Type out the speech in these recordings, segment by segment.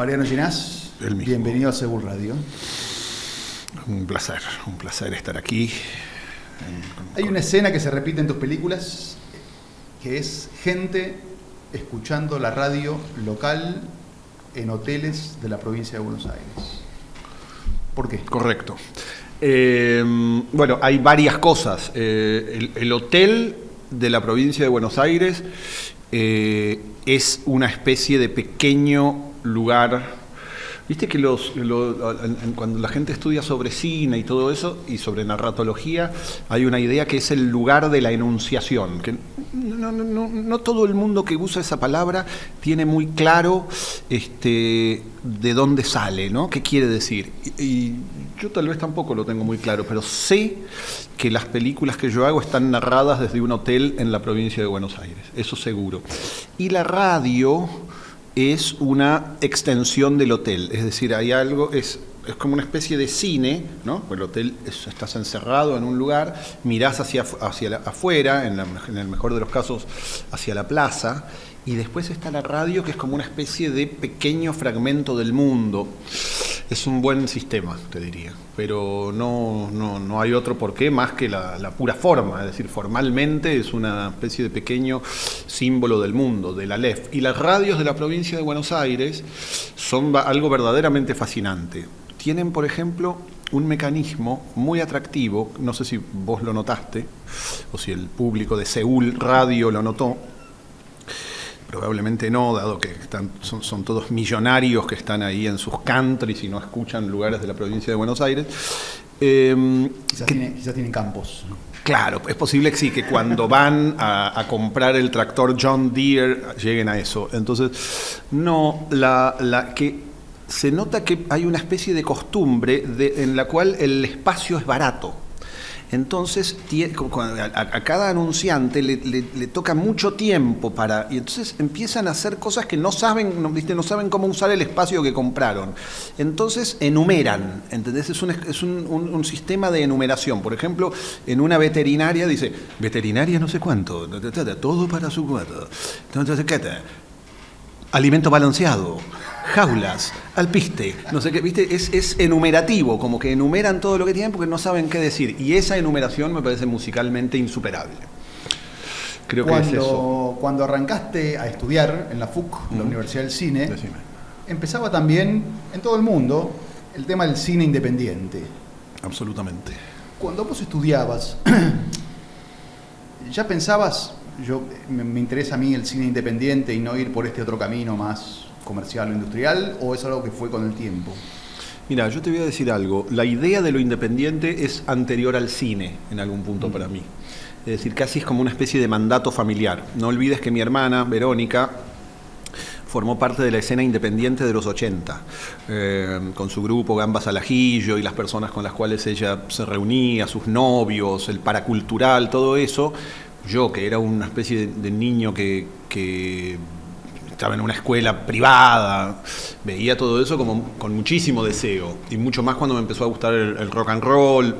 Mariano Ginás, El mismo. bienvenido a Seúl Radio. Un placer estar aquí. Hay una escena que se repite en tus películas, que es gente escuchando la radio local en hoteles de la provincia de Buenos Aires. ¿Por qué? Correcto. Bueno, hay varias cosas. El hotel de la provincia de Buenos Aires es una especie de pequeño lugar. Viste que cuando la gente estudia sobre cine y todo eso, y sobre narratología, hay una idea que es el lugar de la enunciación. Que no todo el mundo que usa esa palabra tiene muy claro de dónde sale, ¿no? ¿Qué quiere decir? Y yo tal vez tampoco lo tengo muy claro, pero sé que las películas que yo hago están narradas desde un hotel en la provincia de Buenos Aires, eso seguro. Y la radio es una extensión del hotel, es decir, hay algo, es como una especie de cine, ¿no? El hotel estás encerrado en un lugar, mirás hacia afuera, en el mejor de los casos hacia la plaza, y después está la radio, que es como una especie de pequeño fragmento del mundo. Es un buen sistema, te diría, pero no hay otro porqué más que la pura forma, es decir, formalmente es una especie de pequeño símbolo del mundo, de la LEF. Y las radios de la provincia de Buenos Aires son algo verdaderamente fascinante. Tienen, por ejemplo, un mecanismo muy atractivo, no sé si vos lo notaste, o si el público de Seúl Radio lo notó. Probablemente no, dado que son todos millonarios que están ahí en sus countries y no escuchan lugares de la provincia de Buenos Aires. Quizás tienen campos, ¿no? Claro, es posible que sí, que cuando van a comprar el tractor John Deere lleguen a eso. Entonces, no, que se nota que hay una especie de costumbre en la cual el espacio es barato. Entonces, a cada anunciante le toca mucho tiempo y entonces empiezan a hacer cosas que no saben cómo usar el espacio que compraron. Entonces, enumeran, ¿entendés? Es un sistema de enumeración. Por ejemplo, en una veterinaria dice, veterinaria no sé cuánto, todo para su cuarto. Entonces, ¿qué tal? Alimento balanceado, jaulas, alpiste, no sé qué, ¿viste? Es enumerativo, como que enumeran todo lo que tienen porque no saben qué decir. Y esa enumeración me parece musicalmente insuperable. Creo que es eso. Cuando arrancaste a estudiar en la FUC, la Universidad del Cine, Decime. empezaba también en todo el mundo el tema del cine independiente. Absolutamente. Cuando vos estudiabas, ¿ya pensabas, me interesa a mí el cine independiente y no ir por este otro camino más comercial o industrial, o es algo que fue con el tiempo? Mira, yo te voy a decir algo. La idea de lo independiente es anterior al cine, en algún punto para mí. Es decir, casi es como una especie de mandato familiar. No olvides que mi hermana, Verónica, formó parte de la escena independiente de los 80, con su grupo Gambas al Ajillo y las personas con las cuales ella se reunía, sus novios, el paracultural, todo eso. Yo, que era una especie de niño que estaba en una escuela privada, veía todo eso como con muchísimo deseo, y mucho más cuando me empezó a gustar el rock and roll,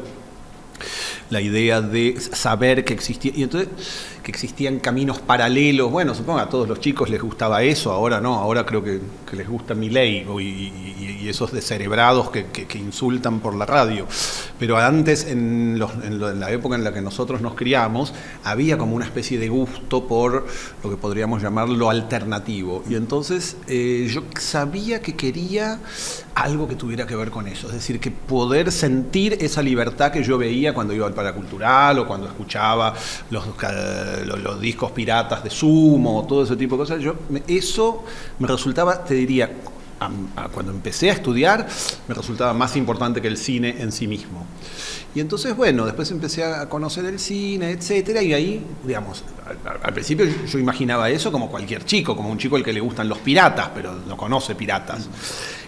la idea de saber que existía, y entonces que existían caminos paralelos. Bueno, supongo a todos los chicos les gustaba eso, ahora no, ahora creo que les gusta Milei y esos descerebrados que insultan por la radio. Pero antes, en la época en la que nosotros nos criamos, había como una especie de gusto por lo que podríamos llamar lo alternativo. Y entonces yo sabía que quería algo que tuviera que ver con eso, es decir, que poder sentir esa libertad que yo veía cuando iba al paracultural o cuando escuchaba los discos piratas de Sumo, todo ese tipo de cosas. Eso me resultaba, te diría, cuando empecé a estudiar, me resultaba más importante que el cine en sí mismo. Y entonces, bueno, después empecé a conocer el cine, etcétera, y ahí, digamos, al principio yo imaginaba eso como cualquier chico, como un chico al que le gustan los piratas, pero no conoce piratas.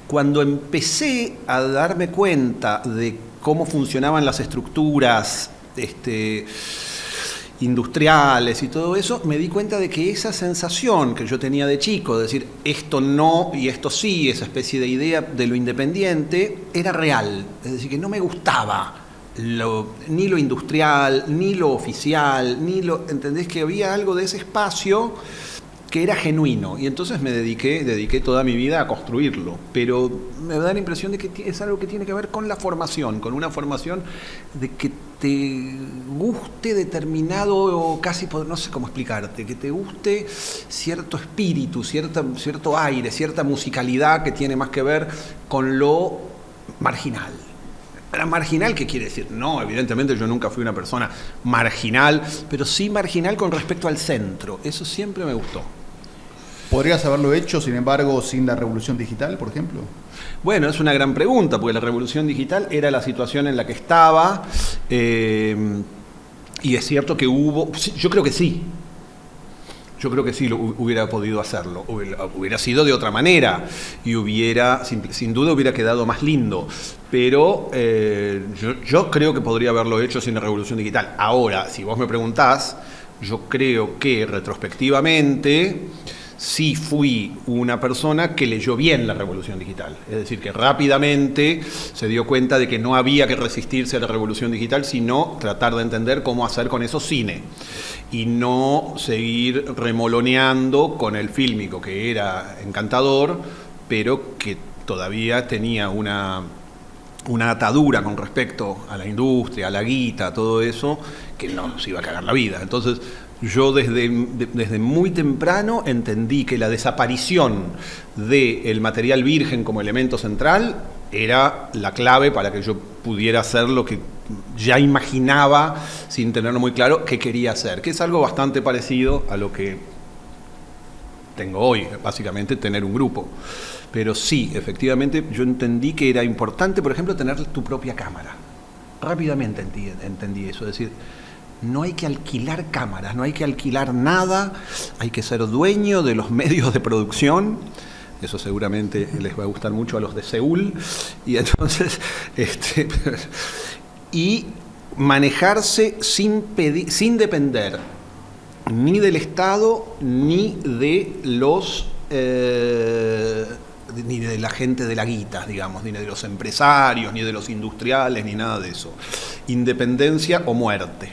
Cuando empecé a darme cuenta de cómo funcionaban las estructuras industriales y todo eso, me di cuenta de que esa sensación que yo tenía de chico, de decir esto no y esto sí, esa especie de idea de lo independiente, era real. Es decir, que no me gustaba ni lo industrial, ni lo oficial, ¿entendés? Que había algo de ese espacio que era genuino, y entonces dediqué toda mi vida a construirlo, pero me da la impresión de que es algo que tiene que ver con la formación, con una formación de que te guste determinado, casi no sé cómo explicarte, que te guste cierto espíritu, cierto aire, cierta musicalidad que tiene más que ver con lo marginal. ¿Marginal qué quiere decir? No, evidentemente yo nunca fui una persona marginal, pero sí marginal con respecto al centro. Eso siempre me gustó. ¿Podrías haberlo hecho, sin embargo, sin la revolución digital, por ejemplo? Bueno, es una gran pregunta, porque la revolución digital era la situación en la que estaba, y es cierto que yo creo que sí. Yo creo que sí hubiera podido hacerlo, hubiera sido de otra manera y sin duda hubiera quedado más lindo, pero yo creo que podría haberlo hecho sin la revolución digital. Ahora, si vos me preguntás, yo creo que retrospectivamente sí fui una persona que leyó bien la revolución digital, es decir, que rápidamente se dio cuenta de que no había que resistirse a la revolución digital, sino tratar de entender cómo hacer con eso cine y no seguir remoloneando con el fílmico, que era encantador, pero que todavía tenía una atadura con respecto a la industria, a la guita, todo eso, que nos iba a cagar la vida. Entonces, yo desde muy temprano entendí que la desaparición del material virgen como elemento central era la clave para que yo pudiera hacer lo que ya imaginaba, sin tenerlo muy claro, que quería hacer, que es algo bastante parecido a lo que tengo hoy, básicamente tener un grupo. Pero sí, efectivamente, yo entendí que era importante, por ejemplo, tener tu propia cámara. Rápidamente entendí eso, es decir, no hay que alquilar cámaras, no hay que alquilar nada, hay que ser dueño de los medios de producción. Eso seguramente les va a gustar mucho a los de Seúl. Y entonces, y manejarse sin depender ni del Estado ni de ni de la gente de la guita, digamos, ni de los empresarios, ni de los industriales, ni nada de eso. Independencia o muerte.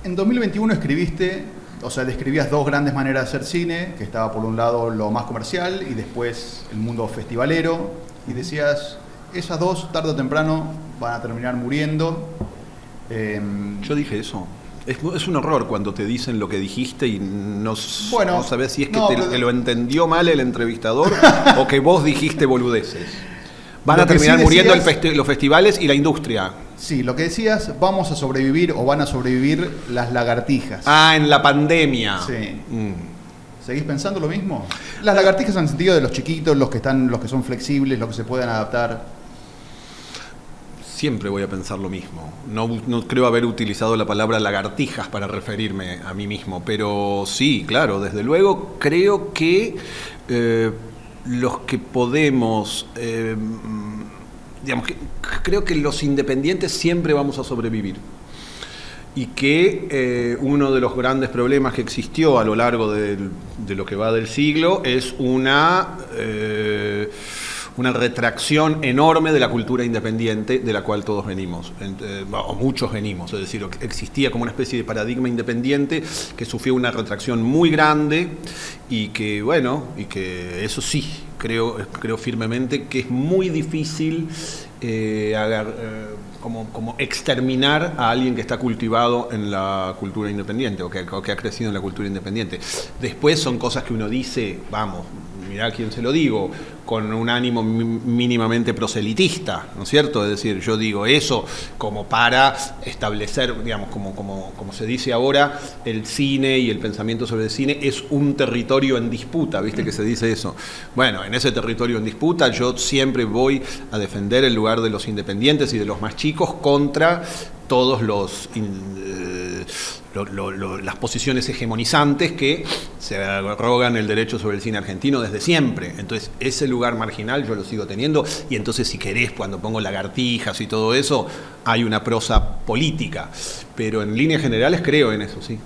En 2021 describías dos grandes maneras de hacer cine, que estaba por un lado lo más comercial y después el mundo festivalero, y decías, esas dos tarde o temprano van a terminar muriendo. Yo dije eso. Es un horror cuando te dicen lo que dijiste y no sabes si es que te lo entendió mal el entrevistador o que vos dijiste boludeces. Van a terminar muriendo los festivales y la industria. Sí, lo que decías, vamos a sobrevivir o van a sobrevivir las lagartijas. En la pandemia. Sí. ¿Seguís pensando lo mismo? Las lagartijas en el sentido de los chiquitos, los que son flexibles, los que se pueden adaptar. Siempre voy a pensar lo mismo. No creo haber utilizado la palabra lagartijas para referirme a mí mismo, pero sí, claro, desde luego creo que los que podemos, creo que los independientes siempre vamos a sobrevivir. Y que uno de los grandes problemas que existió a lo largo de lo que va del siglo es una retracción enorme de la cultura independiente de la cual todos venimos, o muchos venimos, es decir, existía como una especie de paradigma independiente que sufrió una retracción muy grande y que eso sí, creo firmemente que es muy difícil como exterminar a alguien que está cultivado en la cultura independiente o que ha crecido en la cultura independiente. Después son cosas que uno dice, vamos, mirá a quién se lo digo, con un ánimo mínimamente proselitista, ¿no es cierto? Es decir, yo digo eso como para establecer, digamos, como se dice ahora, el cine y el pensamiento sobre el cine es un territorio en disputa, ¿viste que se dice eso? Bueno, en ese territorio en disputa yo siempre voy a defender el lugar de los independientes y de los más chicos contra todos las posiciones hegemonizantes que se arrogan el derecho sobre el cine argentino desde siempre. Entonces, ese lugar marginal yo lo sigo teniendo, y entonces, si querés, cuando pongo lagartijas y todo eso, hay una prosa política. Pero en líneas generales creo en eso, sí.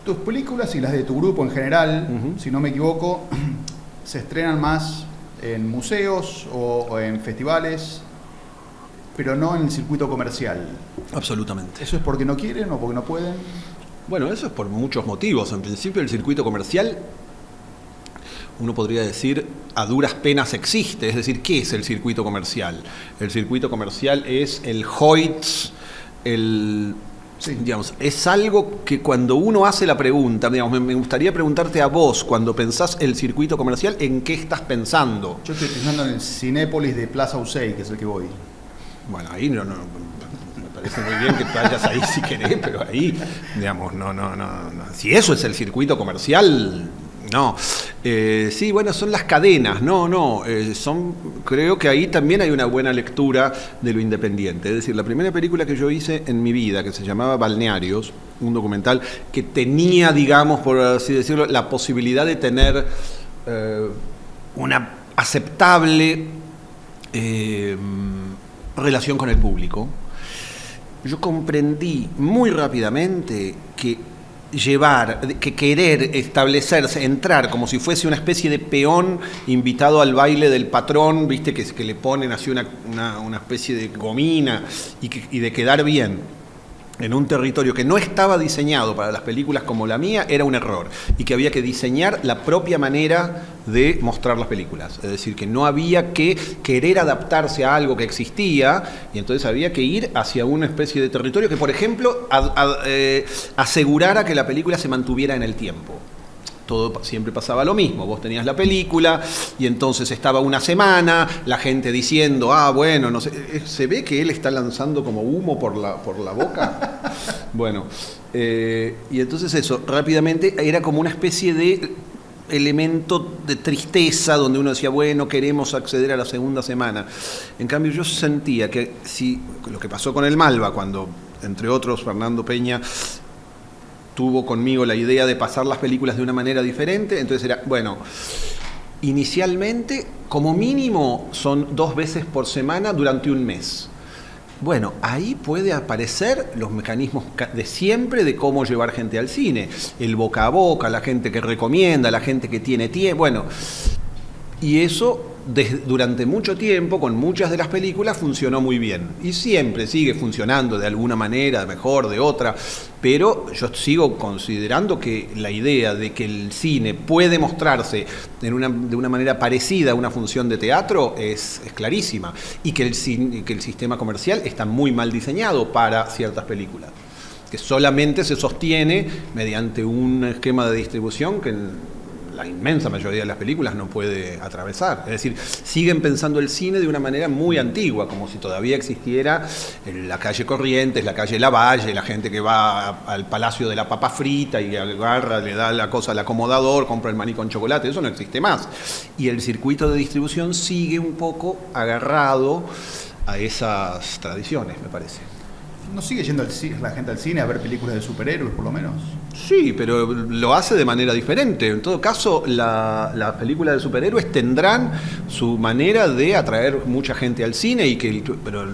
Tus películas y las de tu grupo en general, si no me equivoco, se estrenan más en museos o en festivales, pero no en el circuito comercial. Absolutamente. ¿Eso es porque no quieren o porque no pueden? Bueno, eso es por muchos motivos. En principio, el circuito comercial, uno podría decir, a duras penas existe. Es decir, ¿qué es el circuito comercial? El circuito comercial es el Hoyts, Sí. digamos, es algo que cuando uno hace la pregunta, digamos, me gustaría preguntarte a vos, cuando pensás el circuito comercial, ¿en qué estás pensando? Yo estoy pensando en el Cinépolis de Plaza Usey, que es el que voy. Bueno, ahí no, me parece muy bien que vayas ahí si querés, pero ahí, digamos, no. Si eso es el circuito comercial, no. Sí, bueno, son las cadenas, creo que ahí también hay una buena lectura de lo independiente. Es decir, la primera película que yo hice en mi vida, que se llamaba Balnearios, un documental que tenía, digamos, por así decirlo, la posibilidad de tener una aceptable relación con el público, yo comprendí muy rápidamente que querer establecerse, entrar como si fuese una especie de peón invitado al baile del patrón, viste, que le ponen así una especie de gomina y de quedar bien en un territorio que no estaba diseñado para las películas como la mía, era un error. Y que había que diseñar la propia manera de mostrar las películas. Es decir, que no había que querer adaptarse a algo que existía, y entonces había que ir hacia una especie de territorio que, por ejemplo, asegurara que la película se mantuviera en el tiempo. Todo siempre pasaba lo mismo, vos tenías la película y entonces estaba una semana, la gente diciendo, bueno, no sé, se ve que él está lanzando como humo por la boca. Bueno, y entonces eso, rápidamente era como una especie de elemento de tristeza donde uno decía, bueno, queremos acceder a la segunda semana. En cambio yo sentía que si lo que pasó con el Malva, cuando, entre otros, Fernando Peña tuvo conmigo la idea de pasar las películas de una manera diferente, entonces era, bueno, inicialmente, como mínimo, son 2 veces por semana durante un mes. Bueno, ahí puede aparecer los mecanismos de siempre de cómo llevar gente al cine. El boca a boca, la gente que recomienda, la gente que tiene tiempo, bueno, y eso durante mucho tiempo, con muchas de las películas, funcionó muy bien. Y siempre sigue funcionando de alguna manera, mejor, de otra. Pero yo sigo considerando que la idea de que el cine puede mostrarse de una manera parecida a una función de teatro es clarísima. Y que el sistema comercial está muy mal diseñado para ciertas películas, que solamente se sostiene mediante un esquema de distribución que la inmensa mayoría de las películas no puede atravesar. Es decir, siguen pensando el cine de una manera muy antigua, como si todavía existiera la calle Corrientes, la calle Lavalle, la gente que va al Palacio de la Papa Frita y agarra, le da la cosa al acomodador, compra el maní con chocolate. Eso no existe más. Y el circuito de distribución sigue un poco agarrado a esas tradiciones, me parece. ¿No sigue yendo la gente al cine a ver películas de superhéroes, por lo menos? Sí, pero lo hace de manera diferente. En todo caso, las películas de superhéroes tendrán su manera de atraer mucha gente al cine, pero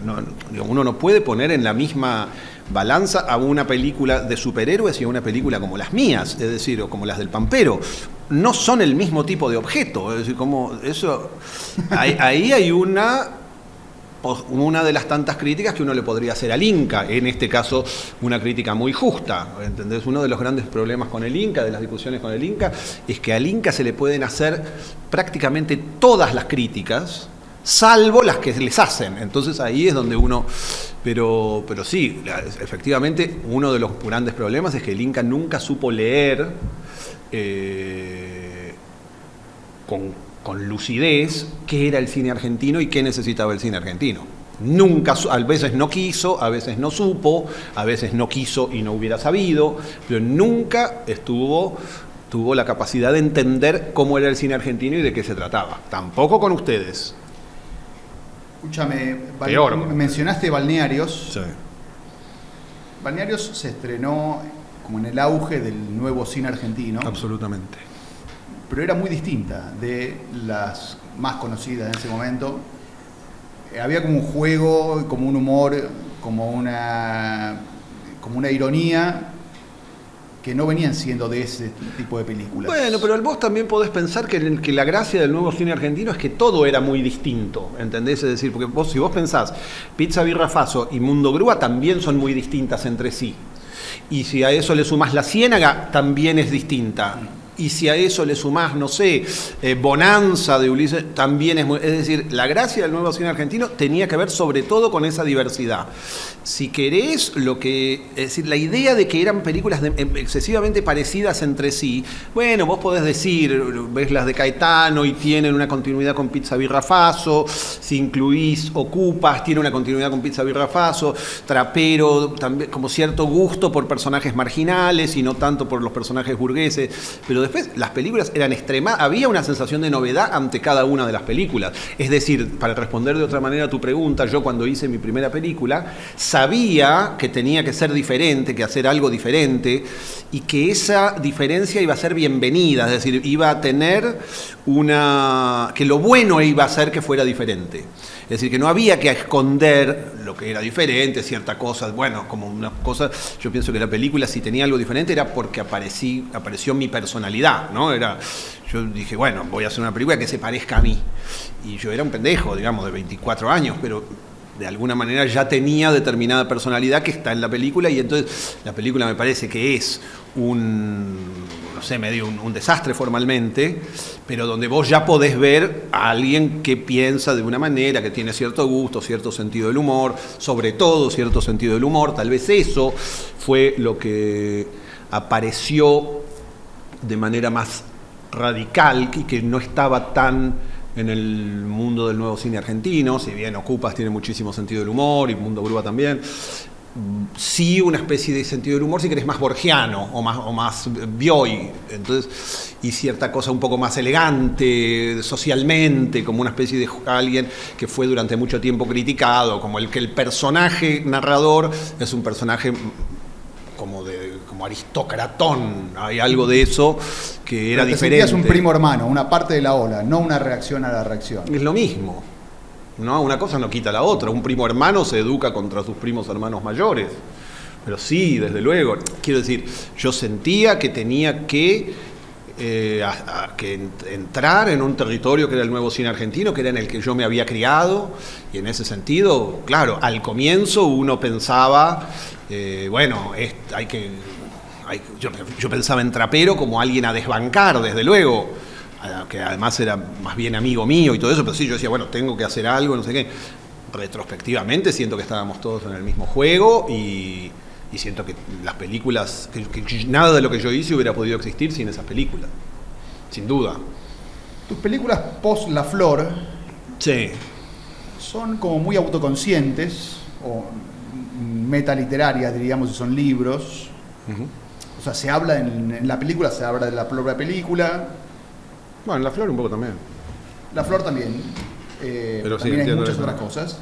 uno no puede poner en la misma balanza a una película de superhéroes y a una película como las mías, es decir, o como las del Pampero. No son el mismo tipo de objeto. Es decir, como eso, ahí hay una de las tantas críticas que uno le podría hacer al Inca, en este caso una crítica muy justa, ¿entendés? Uno de los grandes problemas con el Inca, de las discusiones con el Inca, es que al Inca se le pueden hacer prácticamente todas las críticas, salvo las que les hacen. Entonces ahí es donde uno... Pero sí, efectivamente, uno de los grandes problemas es que el Inca nunca supo leer con lucidez qué era el cine argentino y qué necesitaba el cine argentino. Nunca, a veces no quiso, a veces no supo, a veces no quiso y no hubiera sabido, pero nunca tuvo la capacidad de entender cómo era el cine argentino y de qué se trataba. Tampoco con ustedes. Escúchame, Peor. Mencionaste Balnearios. Sí. Balnearios se estrenó como en el auge del nuevo cine argentino. Absolutamente. Pero era muy distinta de las más conocidas en ese momento. Había como un juego, como un humor, como una ironía que no venían siendo de ese tipo de películas. Bueno, pero vos también podés pensar que la gracia del nuevo cine argentino es que todo era muy distinto, ¿entendés? Es decir, porque si vos pensás, Pizza Birra Faso y Mundo Grúa también son muy distintas entre sí. Y si a eso le sumás La Ciénaga, también es distinta. Y si a eso le sumás, no sé, Bonanza de Ulises, también es muy... Es decir, la gracia del nuevo cine argentino tenía que ver sobre todo con esa diversidad. Si querés, es decir, la idea de que eran películas excesivamente parecidas entre sí, bueno, vos podés decir, ves las de Caetano y tienen una continuidad con Pizza Birra Faso, si incluís Ocupas, tiene una continuidad con Pizza Birra Faso, Trapero, también como cierto gusto por personajes marginales y no tanto por los personajes burgueses, pero después las películas eran extremas, había una sensación de novedad ante cada una de las películas. Es decir, para responder de otra manera a tu pregunta, yo cuando hice mi primera película sabía que tenía que ser diferente, que hacer algo diferente y que esa diferencia iba a ser bienvenida, es decir, iba a tener que lo bueno iba a ser que fuera diferente. Es decir, que no había que esconder lo que era diferente, ciertas cosas, bueno, como unas cosas, yo pienso que la película si tenía algo diferente era porque apareció mi personalidad, ¿no? Yo dije, bueno, voy a hacer una película que se parezca a mí. Y yo era un pendejo, digamos, de 24 años, pero de alguna manera ya tenía determinada personalidad que está en la película y entonces la película me parece que es medio un desastre formalmente, pero donde vos ya podés ver a alguien que piensa de una manera, que tiene cierto gusto, cierto sentido del humor, sobre todo cierto sentido del humor, tal vez eso fue lo que apareció de manera más radical y que no estaba tan en el mundo del nuevo cine argentino, si bien Ocupas tiene muchísimo sentido del humor y Mundo Grúa también, sí una especie de sentido del humor, si querés, más borgiano o más Bioy, entonces, y cierta cosa un poco más elegante socialmente, como una especie de alguien que fue durante mucho tiempo criticado, como el personaje narrador es un personaje como aristócratón, hay algo de eso que era diferente. Sentías un primo hermano, una parte de la ola, no una reacción a la reacción. Es lo mismo, ¿no? Una cosa no quita la otra. Un primo hermano se educa contra sus primos hermanos mayores. Pero sí, desde luego. Quiero decir, yo sentía que tenía que entrar en un territorio que era el nuevo cine argentino, que era en el que yo me había criado, y en ese sentido, claro, al comienzo uno pensaba, yo pensaba en Trapero como alguien a desbancar, desde luego, que además era más bien amigo mío y todo eso, pero sí, yo decía, bueno, tengo que hacer algo, no sé qué. Retrospectivamente siento que estábamos todos en el mismo juego y siento que las películas, que nada de lo que yo hice hubiera podido existir sin esas películas, sin duda. Tus películas post La Flor sí, son como muy autoconscientes, o metaliterarias, diríamos, si son libros. Uh-huh. O sea, se habla en la película, se habla de la propia película. Bueno, en La Flor un poco también. La Flor también. Pero también sí, hay muchas otras cosas.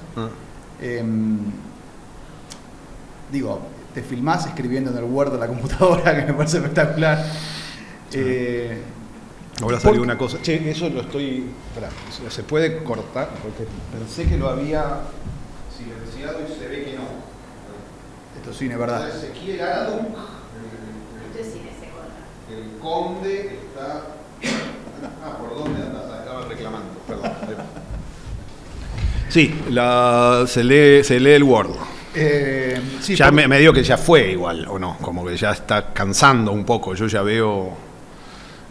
Te filmás escribiendo en el Word de la computadora, que me parece espectacular. Ahora salió una cosa. Che, eso lo estoy... Esperá, ¿se puede cortar? Porque pensé que lo había silenciado y se ve que no. Esto es cine, ¿verdad? Ezequiel Araduk. Esto es cine, se corta. El conde está... ¿por dónde andas? Estaba reclamando, perdón. Sí, se lee el Word. Sí, ya me digo que ya fue igual, ¿o no? Como que ya está cansando un poco. Yo ya veo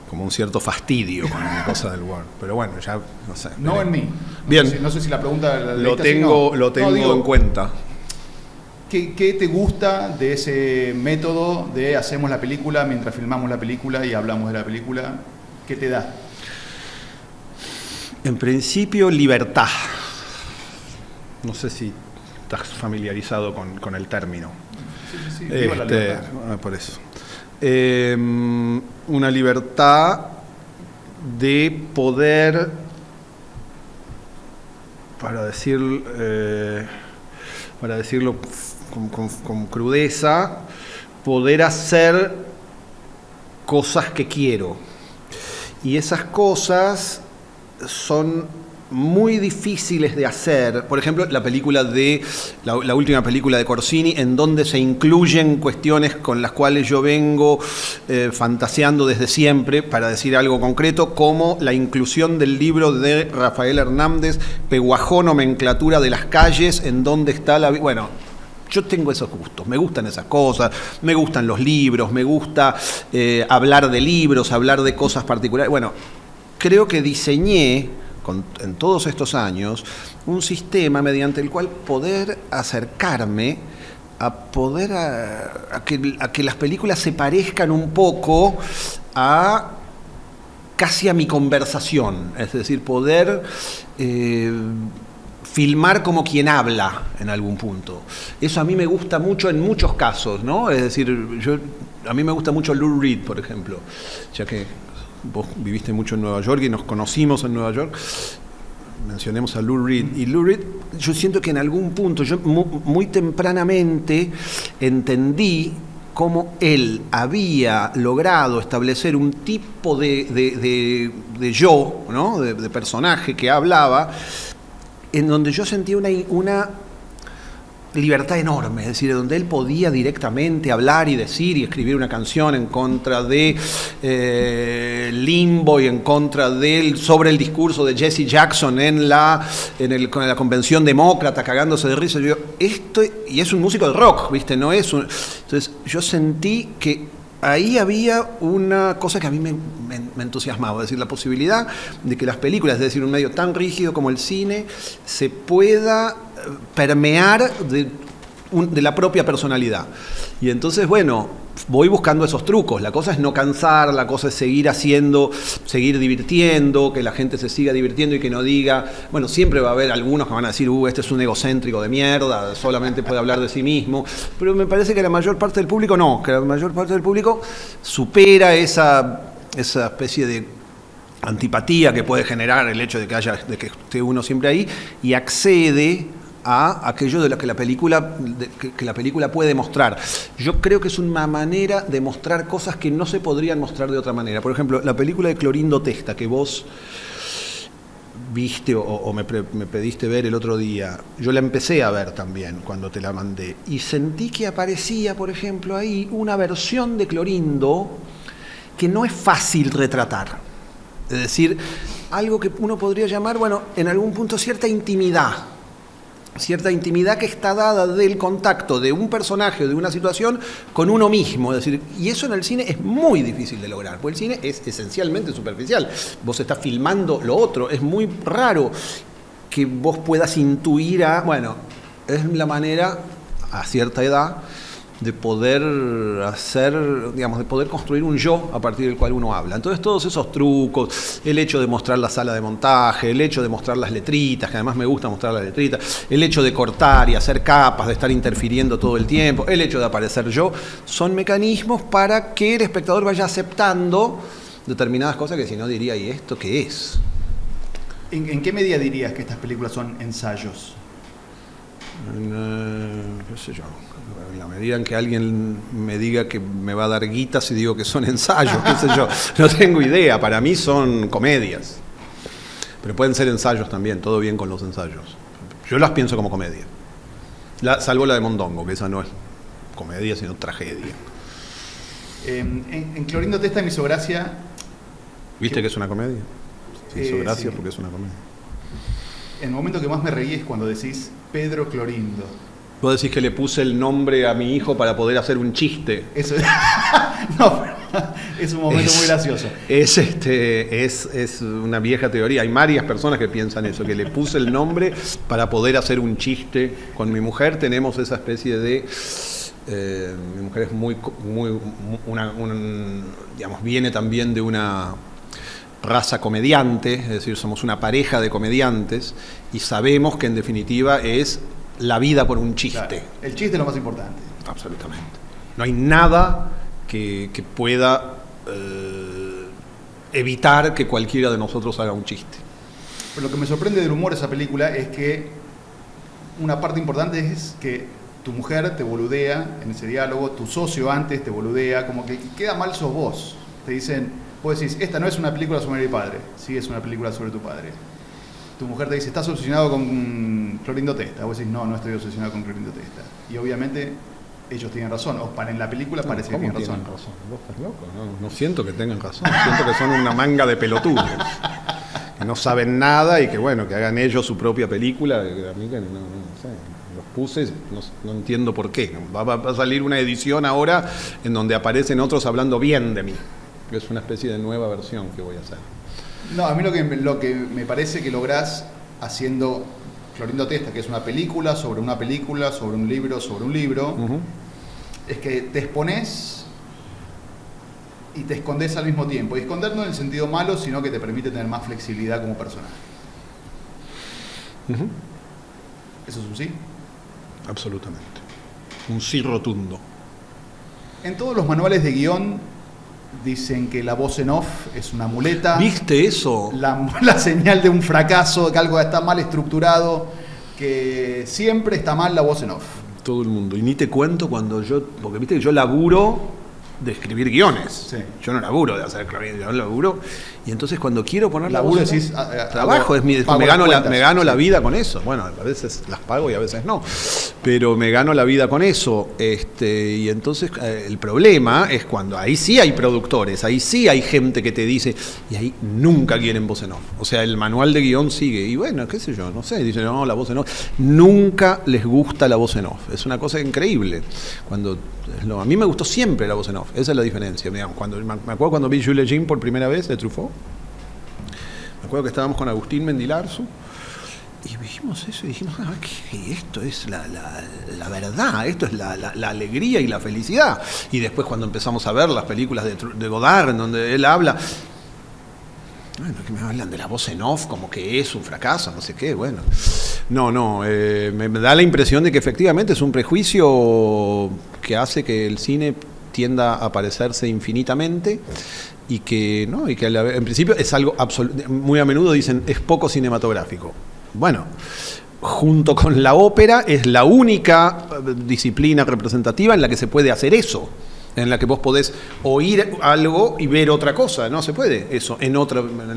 como un cierto fastidio con la cosa del Word. Pero bueno, ya no sé. No en mí. Bien. No sé si la pregunta... Lo tengo en cuenta. ¿Qué te gusta de ese método de hacemos la película mientras filmamos la película y hablamos de la película? ¿Qué te da? En principio, libertad. No sé si estás familiarizado con el término. Sí, viva la libertad. Por eso. Una libertad de poder, para decirlo con crudeza, poder hacer cosas que quiero. Y esas cosas son muy difíciles de hacer. Por ejemplo, la última película de Corsini, en donde se incluyen cuestiones con las cuales yo vengo fantaseando desde siempre, para decir algo concreto, como la inclusión del libro de Rafael Hernández, Peguajó, nomenclatura de las calles, en donde está la... Bueno, Yo tengo esos gustos, me gustan esas cosas, me gustan los libros, me gusta hablar de libros, hablar de cosas particulares. Bueno, creo que diseñé en todos estos años un sistema mediante el cual poder acercarme a que las películas se parezcan un poco casi a mi conversación, es decir, poder filmar como quien habla en algún punto. Eso a mí me gusta mucho en muchos casos, ¿no? Es decir, a mí me gusta mucho Lou Reed, por ejemplo, ya que vos viviste mucho en Nueva York y nos conocimos en Nueva York. Mencionemos a Lou Reed. Y Lou Reed, yo siento que en algún punto, yo muy tempranamente entendí cómo él había logrado establecer un tipo de yo, ¿no? de personaje que hablaba, en donde yo sentía una libertad enorme, es decir, donde él podía directamente hablar y decir y escribir una canción en contra de Limbo y en contra sobre el discurso de Jesse Jackson en la convención demócrata, cagándose de risa. Yo, y es un músico de rock, ¿viste? No es un... Entonces, yo sentí que ahí había una cosa que a mí me entusiasmaba, es decir, la posibilidad de que las películas, es decir, un medio tan rígido como el cine, se pueda permear de la propia personalidad. Y entonces, bueno, voy buscando esos trucos. La cosa es no cansar, la cosa es seguir haciendo, seguir divirtiendo, que la gente se siga divirtiendo y que no diga, bueno, siempre va a haber algunos que van a decir, este es un egocéntrico de mierda, solamente puede hablar de sí mismo, pero me parece que la mayor parte del público no, que la mayor parte del público supera esa especie de antipatía que puede generar el hecho de que esté uno siempre ahí y accede a aquello de lo que la película puede mostrar. Yo creo que es una manera de mostrar cosas que no se podrían mostrar de otra manera. Por ejemplo, la película de Clorindo Testa, que vos viste o me pediste ver el otro día, yo la empecé a ver también cuando te la mandé, y sentí que aparecía, por ejemplo, ahí una versión de Clorindo que no es fácil retratar. Es decir, algo que uno podría llamar, bueno, en algún punto cierta intimidad que está dada del contacto de un personaje o de una situación con uno mismo. Es decir, y eso en el cine es muy difícil de lograr, porque el cine es esencialmente superficial. Vos estás filmando lo otro, es muy raro que vos puedas intuir bueno, es la manera, a cierta edad, de poder de poder construir un yo a partir del cual uno habla. Entonces todos esos trucos, el hecho de mostrar la sala de montaje, el hecho de mostrar las letritas, que además me gusta mostrar las letritas, el hecho de cortar y hacer capas, de estar interfiriendo todo el tiempo, el hecho de aparecer yo, son mecanismos para que el espectador vaya aceptando determinadas cosas que si no diría, ¿y esto qué es? ¿En qué medida dirías que estas películas son ensayos? Qué sé yo, en la medida en que alguien me diga que me va a dar guita si digo que son ensayos, qué sé yo, no tengo idea, para mí son comedias, pero pueden ser ensayos también, todo bien con los ensayos. Yo las pienso como comedia, salvo la de Mondongo, que esa no es comedia sino tragedia. En Clorindo Testa me hizo gracia. ¿Viste que es una comedia? Me hizo gracia sí. Porque es una comedia. El momento que más me reí es cuando decís Pedro Clorindo. Vos decís que le puse el nombre a mi hijo para poder hacer un chiste. Eso no, es un momento muy gracioso. Es una vieja teoría. Hay varias personas que piensan eso, que le puse el nombre para poder hacer un chiste. Con mi mujer tenemos esa especie de... mi mujer es viene también de una raza comediante, es decir, somos una pareja de comediantes y sabemos que en definitiva es la vida por un chiste. Claro, el chiste es lo más importante. Absolutamente. No hay nada que pueda evitar que cualquiera de nosotros haga un chiste. Pero lo que me sorprende del humor de esa película es que una parte importante es que tu mujer te boludea en ese diálogo, tu socio antes te boludea, como que queda mal sos vos. Te dicen, vos decís, esta no es una película sobre mi padre, sí es una película sobre tu padre. Tu mujer te dice, ¿estás obsesionado con Clorindo Testa? Vos decís, no estoy obsesionado con Clorindo Testa. Y obviamente ellos tienen razón, o en la película parece que tienen razón. Vos estás loco, no siento que tengan razón, siento que son una manga de pelotudos, que no saben nada y que bueno, que hagan ellos su propia película, a mí que no sé. los puse, no entiendo por qué. Va a salir una edición ahora en donde aparecen otros hablando bien de mí, que es una especie de nueva versión que voy a hacer. No, a mí lo que me parece que lográs haciendo Clorindo Testa, que es una película, sobre un libro, Uh-huh. es que te exponés y te escondés al mismo tiempo. Y esconder no en el sentido malo, sino que te permite tener más flexibilidad como personaje. Uh-huh. ¿Eso es un sí? Absolutamente. Un sí rotundo. En todos los manuales de guión dicen que la voz en off es una muleta. ¿Viste eso? La señal de un fracaso, que algo está mal estructurado, que siempre está mal la voz en off. Todo el mundo. Y ni te cuento porque viste que yo laburo de escribir guiones. Sí. Yo no laburo de hacer guiones, yo laburo. Y entonces cuando quiero poner Laburo, la voz, decís, trabajo, me gano la vida con eso. Bueno, a veces las pago y a veces no. Pero me gano la vida con eso. Y entonces el problema es cuando ahí sí hay productores, ahí sí hay gente que te dice, y ahí nunca quieren voz en off. O sea, el manual de guión sigue. Y bueno, qué sé yo, no sé, dicen, no, la voz en off. Nunca les gusta la voz en off. Es una cosa increíble. A mí me gustó siempre la voz en off. Esa es la diferencia. Digamos, me acuerdo cuando vi Jules Jean por primera vez de Truffaut. Me acuerdo que estábamos con Agustín Mendilarzu y vimos eso y dijimos, que esto es la verdad, esto es la alegría y la felicidad. Y después cuando empezamos a ver las películas de Godard, en donde él habla, bueno, que me hablan de la voz en off como que es un fracaso, no sé qué, bueno. Me da la impresión de que efectivamente es un prejuicio que hace que el cine tienda a parecerse infinitamente y que en principio es algo muy a menudo dicen es poco cinematográfico. Bueno, junto con la ópera es la única disciplina representativa en la que se puede hacer eso, en la que vos podés oír algo y ver otra cosa. No se puede eso. En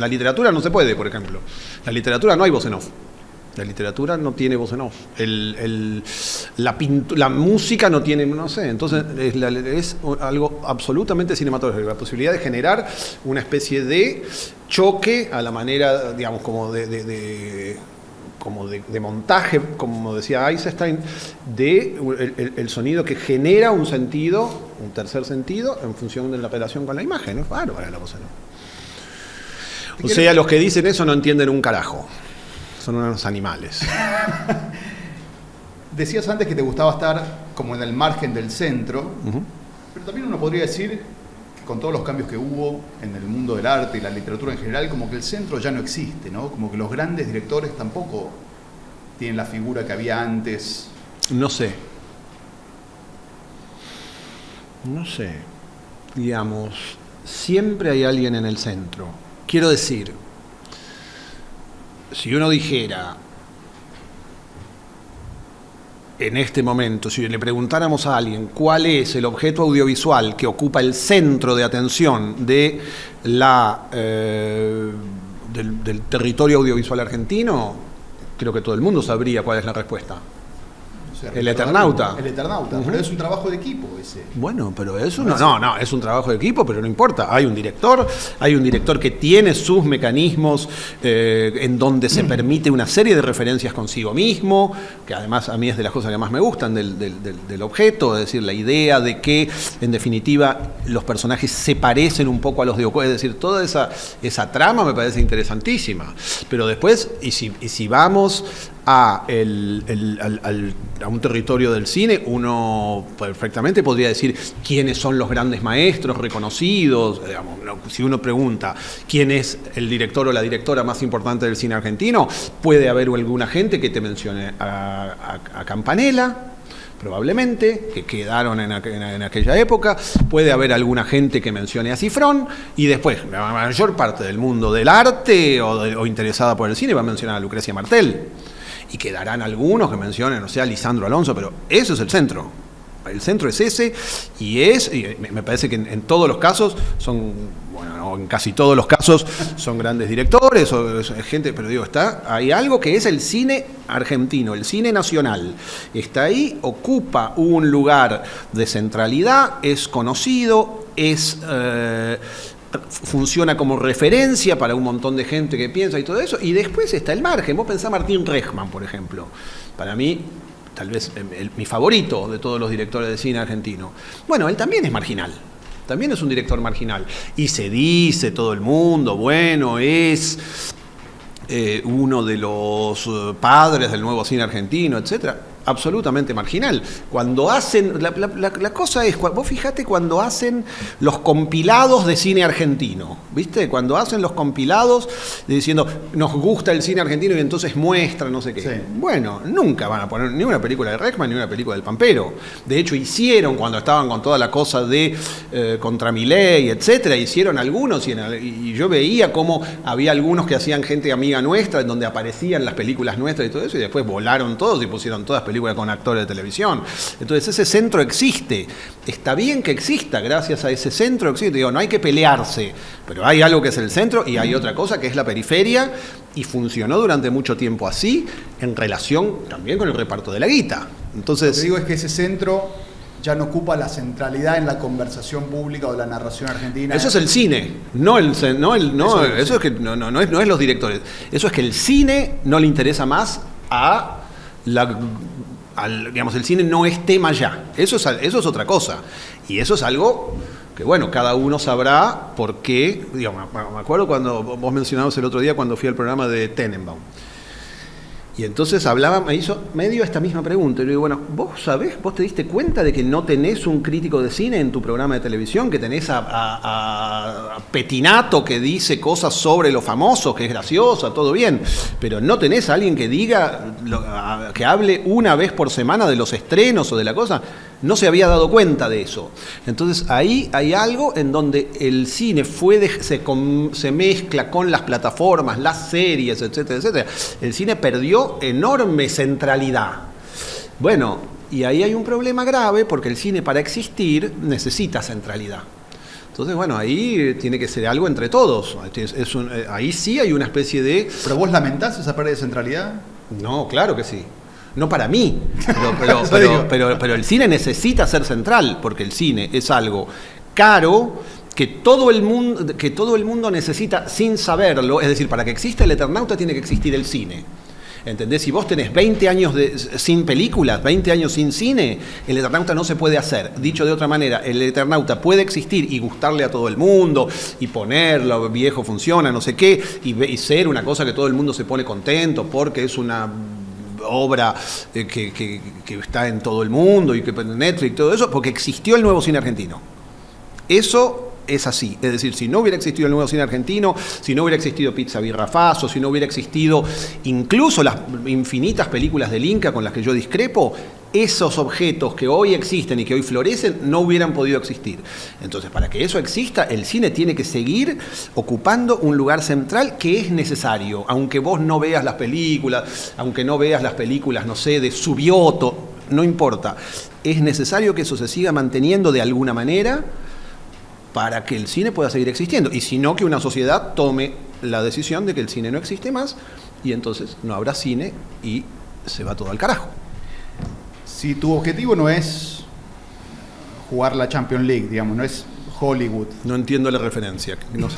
la literatura no se puede, por ejemplo. En la literatura no hay voz en off. La literatura no tiene voz en off. La música no tiene, no sé. Entonces es algo absolutamente cinematográfico. La posibilidad de generar una especie de choque a la manera, digamos, como de montaje, como decía Eisenstein, el sonido que genera un sentido, un tercer sentido, en función de la relación con la imagen. Es bárbara la voz en off. O sea, los que dicen eso no entienden un carajo. Son unos animales. Decías antes que te gustaba estar como en el margen del centro, Uh-huh. pero también uno podría decir que con todos los cambios que hubo en el mundo del arte y la literatura en general, como que el centro ya no existe, ¿no? Como que los grandes directores tampoco tienen la figura que había antes. No sé. Digamos, siempre hay alguien en el centro. Quiero decir, si uno dijera, en este momento, si le preguntáramos a alguien cuál es el objeto audiovisual que ocupa el centro de atención del territorio audiovisual argentino, creo que todo el mundo sabría cuál es la respuesta. O sea, El Eternauta. El Eternauta, Uh-huh. pero es un trabajo de equipo ese. Bueno, pero eso no, es un trabajo de equipo, pero no importa. Hay un director que tiene sus mecanismos en donde se permite una serie de referencias consigo mismo, que además a mí es de las cosas que más me gustan del objeto, es decir, la idea de que, en definitiva, los personajes se parecen un poco a los de Okoye, es decir, toda esa trama me parece interesantísima. Pero después, y si vamos a un territorio del cine, uno perfectamente podría decir quiénes son los grandes maestros reconocidos. Digamos, si uno pregunta quién es el director o la directora más importante del cine argentino, puede haber alguna gente que te mencione a Campanella, probablemente, que quedaron en aquella época. Puede haber alguna gente que mencione a Cifrón, y después la mayor parte del mundo del arte o interesada por el cine va a mencionar a Lucrecia Martel. Y quedarán algunos que mencionen, o sea, Lisandro Alonso, pero eso es el centro. El centro es ese, y me parece que en todos los casos en casi todos los casos son grandes directores o gente, pero digo, hay algo que es el cine argentino, el cine nacional. Está ahí, ocupa un lugar de centralidad, es conocido, funciona como referencia para un montón de gente que piensa y todo eso, y después está el margen. Vos pensás Martín Rechman, por ejemplo. Para mí, tal vez mi favorito de todos los directores de cine argentino. Bueno, él también es marginal. También es un director marginal. Y se dice todo el mundo, bueno, es uno de los padres del nuevo cine argentino, etcétera. Absolutamente marginal. Cuando hacen, la cosa es, vos fijate cuando hacen los compilados de cine argentino, ¿viste? Cuando hacen los compilados diciendo, nos gusta el cine argentino y entonces muestran no sé qué. Sí. Bueno, nunca van a poner ni una película de Reckman ni una película del Pampero. De hecho, hicieron cuando estaban con toda la cosa de contra Milei, etcétera, hicieron algunos y yo veía cómo había algunos que hacían Gente amiga nuestra, en donde aparecían las películas nuestras y todo eso, y después volaron todos y pusieron todas películas con actores de televisión. Entonces ese centro existe. Está bien que exista, gracias a ese centro existe. Digo, no hay que pelearse, pero hay algo que es el centro y hay otra cosa que es la periferia, y funcionó durante mucho tiempo así, en relación también con el reparto de la guita. Entonces, Lo que digo es que ese centro ya no ocupa la centralidad en la conversación pública o de la narración argentina. eso es el cine, eso es que no es los directores. Eso es que el cine no le interesa más digamos, el cine no es tema ya. Eso es otra cosa. Y eso es algo que, bueno, cada uno sabrá por qué. Digamos, me acuerdo cuando vos mencionabas el otro día cuando fui al programa de Tenenbaum. Y entonces me hizo medio esta misma pregunta. Y yo digo, bueno, ¿vos sabés, vos te diste cuenta de que no tenés un crítico de cine en tu programa de televisión? Que tenés a Petinato que dice cosas sobre lo famoso, que es graciosa, todo bien. Pero no tenés a alguien que diga, que hable una vez por semana de los estrenos o de la cosa. No se había dado cuenta de eso. Entonces ahí hay algo en donde el cine se mezcla con las plataformas, las series, etcétera, etcétera. El cine perdió enorme centralidad. Bueno, y ahí hay un problema grave porque el cine para existir necesita centralidad. Entonces, bueno, ahí tiene que ser algo entre todos. Ahí sí hay una especie de... ¿Pero vos lamentás esa pérdida de centralidad? No, claro que sí. No para mí, pero el cine necesita ser central, porque el cine es algo caro que todo el mundo necesita sin saberlo. Es decir, para que exista el Eternauta tiene que existir el cine. ¿Entendés? Si vos tenés 20 años sin películas, 20 años sin cine, el Eternauta no se puede hacer. Dicho de otra manera, el Eternauta puede existir y gustarle a todo el mundo, y ponerlo, viejo funciona, no sé qué, y ser una cosa que todo el mundo se pone contento porque es una obra que está en todo el mundo y que Netflix, todo eso, porque existió el nuevo cine argentino. Eso es así. Es decir, si no hubiera existido el nuevo cine argentino, si no hubiera existido Pizza Birra Faso, si no hubiera existido incluso las infinitas películas del Inca con las que yo discrepo, esos objetos que hoy existen y que hoy florecen no hubieran podido existir. Entonces, para que eso exista, el cine tiene que seguir ocupando un lugar central que es necesario, aunque vos no veas las películas, no sé, de Subioto, no importa. Es necesario que eso se siga manteniendo de alguna manera para que el cine pueda seguir existiendo. Y si no, que una sociedad tome la decisión de que el cine no existe más y entonces no habrá cine y se va todo al carajo. Si tu objetivo no es jugar la Champions League, digamos, no es Hollywood. No entiendo la referencia. No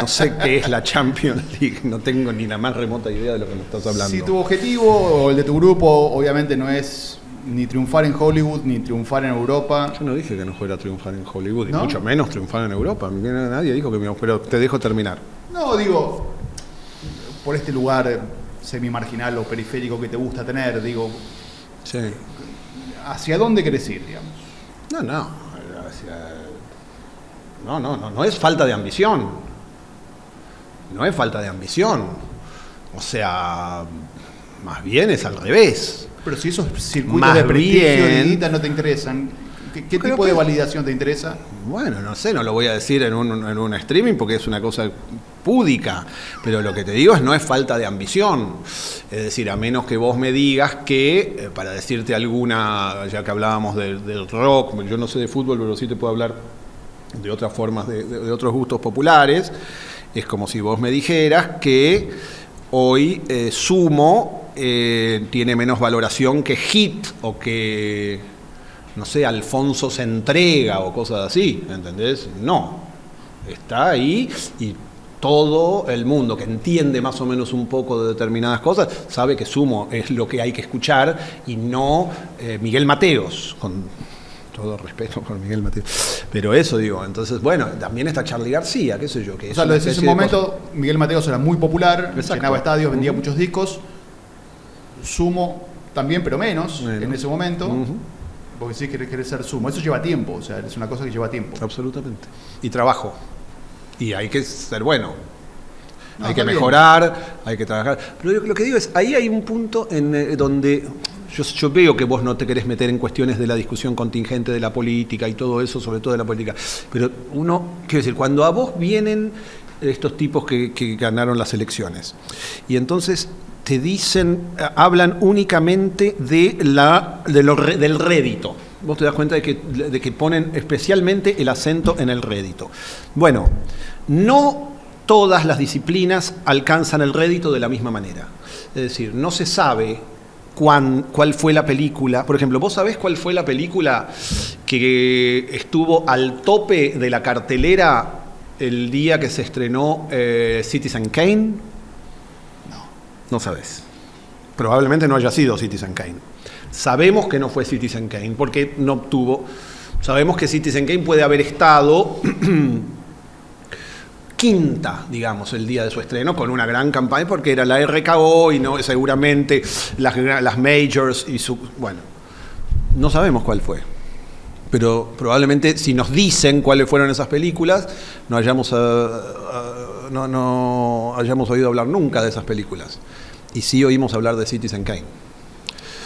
sé qué es la Champions League. No tengo ni la más remota idea de lo que me estás hablando. Si tu objetivo o el de tu grupo obviamente no es ni triunfar en Hollywood ni triunfar en Europa. Yo no dije que no fuera a triunfar en Hollywood, y ¿no? mucho menos triunfar en Europa. Nadie dijo que me... Pero te dejo terminar. No, digo, por este lugar semi-marginal o periférico que te gusta tener, digo, Sí. ¿hacia dónde querés ir, digamos? No es falta de ambición. No es falta de ambición. O sea, más bien es al revés. Pero si esos circuitos Más de prestigio bien. y guita no te interesan, ¿qué tipo de validación te interesa? Bueno, no sé, no lo voy a decir en un streaming porque es una cosa púdica, pero lo que te digo no es falta de ambición. Es decir, a menos que vos me digas que, para decirte alguna, ya que hablábamos del rock, yo no sé de fútbol, pero sí te puedo hablar de otras formas, de otros gustos populares, es como si vos me dijeras que hoy Sumo tiene menos valoración que Hit o que, no sé, Alfonso se entrega o cosas así, ¿entendés? No, está ahí y todo el mundo que entiende más o menos un poco de determinadas cosas sabe que Sumo es lo que hay que escuchar y no Miguel Mateos, con todo respeto por Miguel Mateos. Pero eso digo, entonces, bueno, también está Charly García, qué sé yo. Que o sea, lo decís en un momento, Miguel Mateos era muy popular, Exacto. llenaba estadios, vendía muchos discos. Sumo también, pero menos Bueno. en ese momento. Porque sí querés ser Sumo. Eso lleva tiempo, o sea, es una cosa que lleva tiempo. Absolutamente. Y trabajo. Y hay que ser bueno. No, Hay que está bien. mejorar, hay que trabajar. Pero lo que digo es, ahí hay un punto en donde yo veo que vos no te querés meter en cuestiones de la discusión contingente de la política y todo eso, sobre todo de la política. Pero uno, quiero decir, cuando a vos vienen estos tipos que ganaron las elecciones y entonces te dicen, hablan únicamente del rédito. Vos te das cuenta de que ponen especialmente el acento en el rédito. Bueno, no todas las disciplinas alcanzan el rédito de la misma manera. Es decir, no se sabe cuál fue la película. Por ejemplo, ¿vos sabés cuál fue la película que estuvo al tope de la cartelera el día que se estrenó Citizen Kane? No sabés. Probablemente no haya sido Citizen Kane. Sabemos que no fue Citizen Kane porque no obtuvo. Sabemos que Citizen Kane puede haber estado quinta, digamos, el día de su estreno, con una gran campaña, porque era la RKO y no seguramente las majors y su. Bueno, no sabemos cuál fue. Pero probablemente si nos dicen cuáles fueron esas películas, no hayamos oído hablar nunca de esas películas. Y sí oímos hablar de Citizen Kane.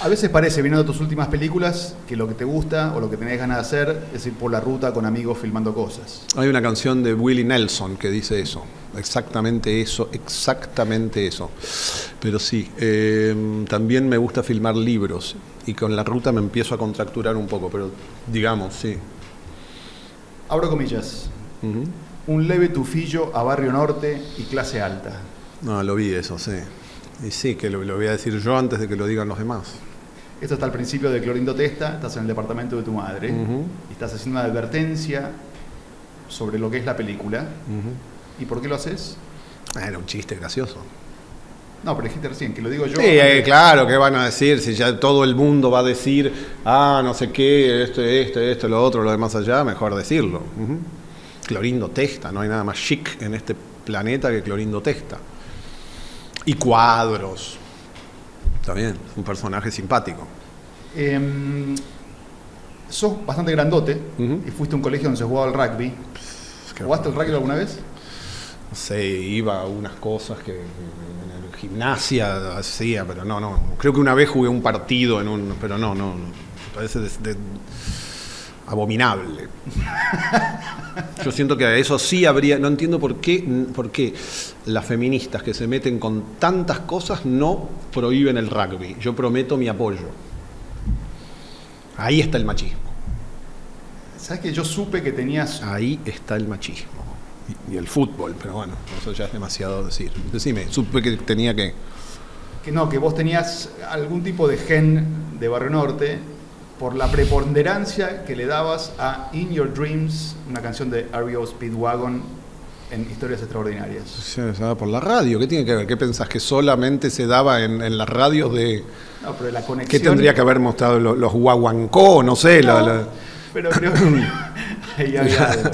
A veces parece, viendo tus últimas películas, que lo que te gusta o lo que tenés ganas de hacer es ir por la ruta con amigos filmando cosas. Hay una canción de Willie Nelson que dice eso. Exactamente eso. Pero sí, también me gusta filmar libros y con la ruta me empiezo a contracturar un poco, pero digamos, sí. Abro comillas. Uh-huh. Un leve tufillo a Barrio Norte y clase alta. No, lo vi eso, sí. Y sí, que lo voy a decir yo antes de que lo digan los demás. Esto está al principio de Clorindo Testa, estás en el departamento de tu madre y estás haciendo una advertencia sobre lo que es la película. ¿Y por qué lo haces? Era un chiste gracioso. No, pero dijiste recién, que lo digo yo. Sí, claro, ¿qué van a decir? Si ya todo el mundo va a decir, no sé qué, esto, lo otro, lo demás allá, mejor decirlo. Clorindo Testa, no hay nada más chic en este planeta que Clorindo Testa. Y cuadros. Está bien, un personaje simpático. Sos bastante grandote y fuiste a un colegio donde se jugaba al rugby. ¿Jugaste al rugby alguna vez? No sé, iba a unas cosas que en el gimnasia hacía, pero no. Creo que una vez jugué un partido pero no. Me parece abominable. Yo siento que a eso sí habría. No entiendo por qué las feministas que se meten con tantas cosas no prohíben el rugby. Yo prometo mi apoyo. Ahí está el machismo. ¿Sabes que yo supe que tenías... Ahí está el machismo. Y el fútbol, pero bueno, eso ya es demasiado decir. Decime, supe que tenía que vos tenías algún tipo de gen de Barrio Norte por la preponderancia que le dabas a In Your Dreams, una canción de R.E.O. Speedwagon en Historias Extraordinarias. se daba por la radio. ¿Qué tiene que ver? ¿Qué pensás? ¿Que solamente se daba en las radios de...? No, pero la conexión... ¿Qué tendría que haber mostrado los guaguancó? No sé. Pero creo que ahí había algo.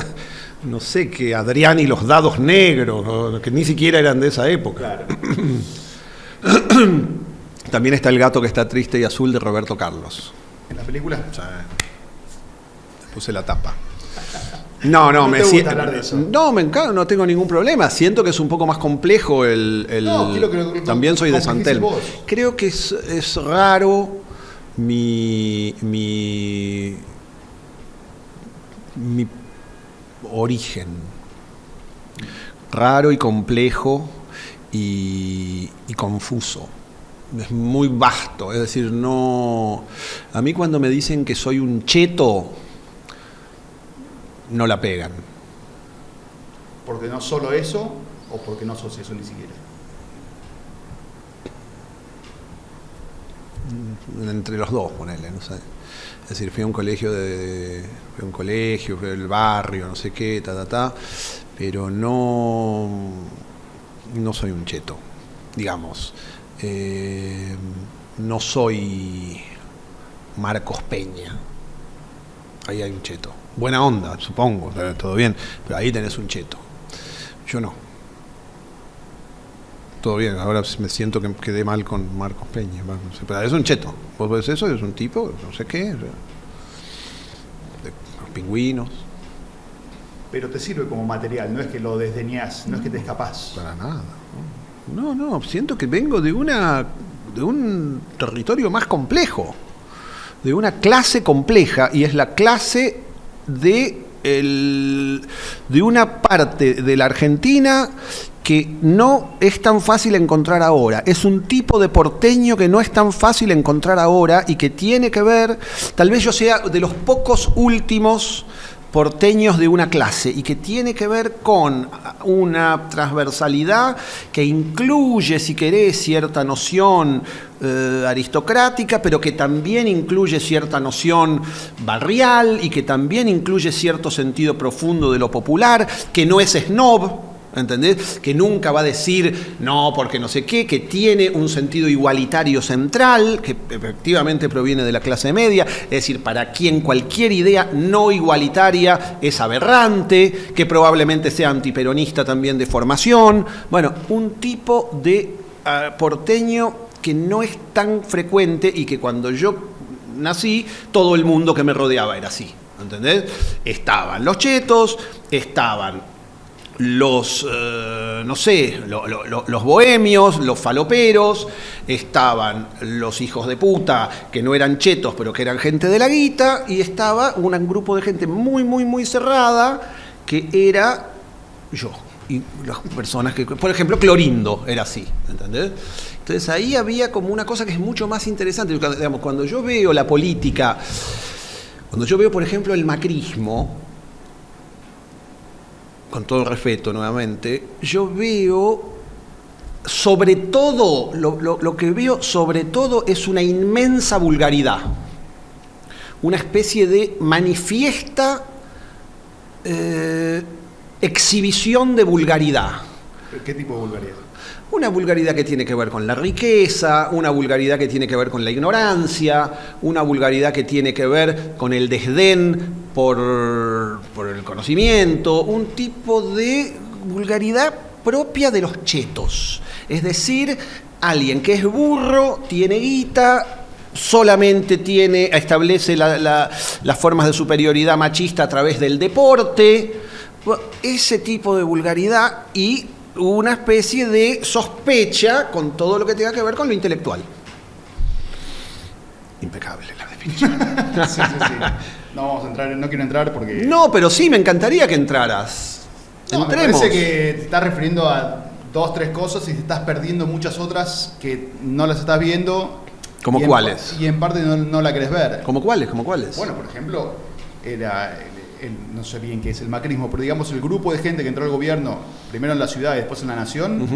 No sé, que Adrián y los dados negros, que ni siquiera eran de esa época. Claro. También está El gato que está triste y azul de Roberto Carlos. ¿En la película? O sea, puse la tapa. No, ¿No me te gusta siento. hablar de eso? No, me encanta, no tengo ningún problema. Siento que es un poco más complejo No, quiero que lo también soy de San complejices Telmo. vos. Creo que es raro mi origen. Raro y complejo y confuso. Es muy vasto, es decir, no... A mí cuando me dicen que soy un cheto, no la pegan. ¿Porque no solo eso o porque no sos eso ni siquiera? entre los dos, ponele, no sé. Es decir, fui a un colegio, fui al barrio, no sé qué, pero no soy un cheto, digamos. No soy Marcos Peña. Ahí hay un cheto. Buena onda, supongo, todo bien, pero ahí tenés un cheto. Yo no. Todo bien, ahora me siento que quedé mal con Marcos Peña. No sé, pero es un cheto. Vos ves eso, es un tipo, no sé qué, de los pingüinos. Pero te sirve como material, no es que lo desdeñás, no es que te escapás. Para nada. No, siento que vengo de un territorio más complejo, de una clase compleja, y es la clase de una parte de la Argentina que no es tan fácil encontrar ahora. Es un tipo de porteño que no es tan fácil encontrar ahora y que tiene que ver, tal vez yo sea de los pocos últimos porteños de una clase, y que tiene que ver con una transversalidad que incluye, si querés, cierta noción aristocrática, pero que también incluye cierta noción barrial y que también incluye cierto sentido profundo de lo popular, que no es snob, ¿entendés? Que nunca va a decir no porque no sé qué, que tiene un sentido igualitario central, que efectivamente proviene de la clase media, es decir, para quien cualquier idea no igualitaria es aberrante, que probablemente sea antiperonista también de formación. Bueno, un tipo de porteño que no es tan frecuente y que cuando yo nací, todo el mundo que me rodeaba era así, ¿entendés? Estaban los chetos, estaban los, no sé, los bohemios, los faloperos, estaban los hijos de puta que no eran chetos pero que eran gente de la guita, y estaba un grupo de gente muy, muy, muy cerrada que era yo. Y las personas que, por ejemplo, Clorindo era así, ¿entendés? Entonces ahí había como una cosa que es mucho más interesante. Digamos, cuando yo veo la política, cuando yo veo, por ejemplo, el macrismo, con todo respeto nuevamente, yo veo, sobre todo, lo que veo sobre todo es una inmensa vulgaridad, una especie de manifiesta exhibición de vulgaridad. ¿Qué tipo de vulgaridad? Una vulgaridad que tiene que ver con la riqueza, una vulgaridad que tiene que ver con la ignorancia, una vulgaridad que tiene que ver con el desdén por el conocimiento, un tipo de vulgaridad propia de los chetos. Es decir, alguien que es burro, tiene guita, solamente establece las formas de superioridad machista a través del deporte, ese tipo de vulgaridad, y una especie de sospecha con todo lo que tenga que ver con lo intelectual. Impecable la definición. Sí. No vamos a entrar, no quiero entrar porque... No, pero sí, me encantaría que entraras. No, Entremos. me parece que te estás refiriendo a 2, 3 cosas y te estás perdiendo muchas otras que no las estás viendo. ¿Cómo cuáles? Y en parte no la querés ver. ¿Cómo cuáles? Bueno, por ejemplo, era... no sé bien qué es el macrismo, pero digamos el grupo de gente que entró al gobierno, primero en la ciudad y después en la nación,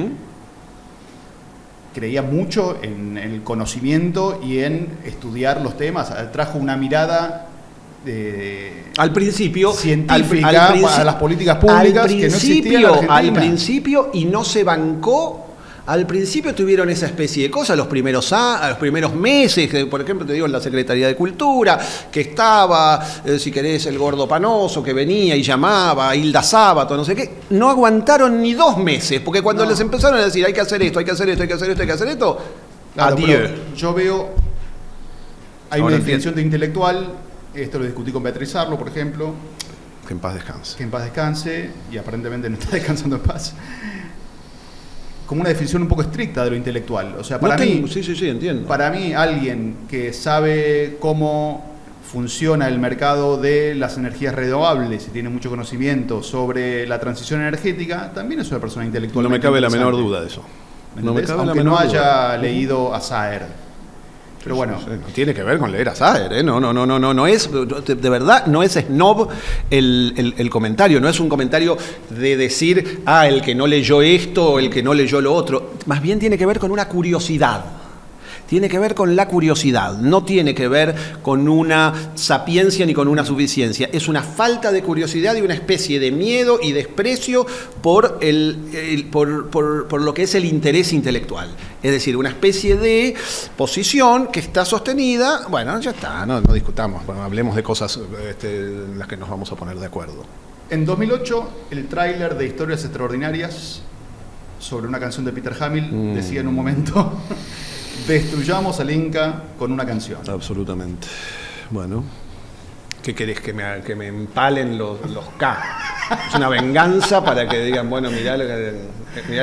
creía mucho en el conocimiento y en estudiar los temas. Trajo una mirada al principio científica a las políticas públicas que no existían en Argentina. Al principio, y no se bancó. Al principio tuvieron esa especie de cosas, los primeros meses, por ejemplo, te digo, en la Secretaría de Cultura, que estaba, si querés, el gordo Panoso, que venía y llamaba, a Hilda Sábato, no sé qué, no aguantaron ni 2 meses, porque cuando les empezaron a decir, hay que hacer esto, hay que hacer esto, hay que hacer esto, hay que hacer esto, claro, adiós. Yo veo, hay Ahora una definición de intelectual, esto lo discutí con Beatriz Arlo, por ejemplo. Que en paz descanse. Que en paz descanse, y aparentemente no está descansando en paz. Como una definición un poco estricta de lo intelectual. O sea, para mí, sí, entiendo. Para mí, alguien que sabe cómo funciona el mercado de las energías renovables y tiene mucho conocimiento sobre la transición energética, también es una persona intelectual. No me cabe la menor duda de eso. No me cabe aunque no haya leído a Saer. Pero bueno, no tiene que ver con leer a Saer, ¿eh? No es, de verdad, no es snob el comentario, no es un comentario de decir, el que no leyó esto o el que no leyó lo otro, más bien tiene que ver con una curiosidad. Tiene que ver con la curiosidad, no tiene que ver con una sapiencia ni con una suficiencia. Es una falta de curiosidad y una especie de miedo y desprecio por lo que es el interés intelectual. Es decir, una especie de posición que está sostenida. Bueno, ya está, no discutamos, bueno, hablemos de cosas en las que nos vamos a poner de acuerdo. En 2008, el tráiler de Historias Extraordinarias sobre una canción de Peter Hamill decía en un momento: destruyamos al Inca con una canción. Absolutamente. Bueno, ¿qué querés? Que me empalen los K. Es una venganza para que digan, bueno, mirá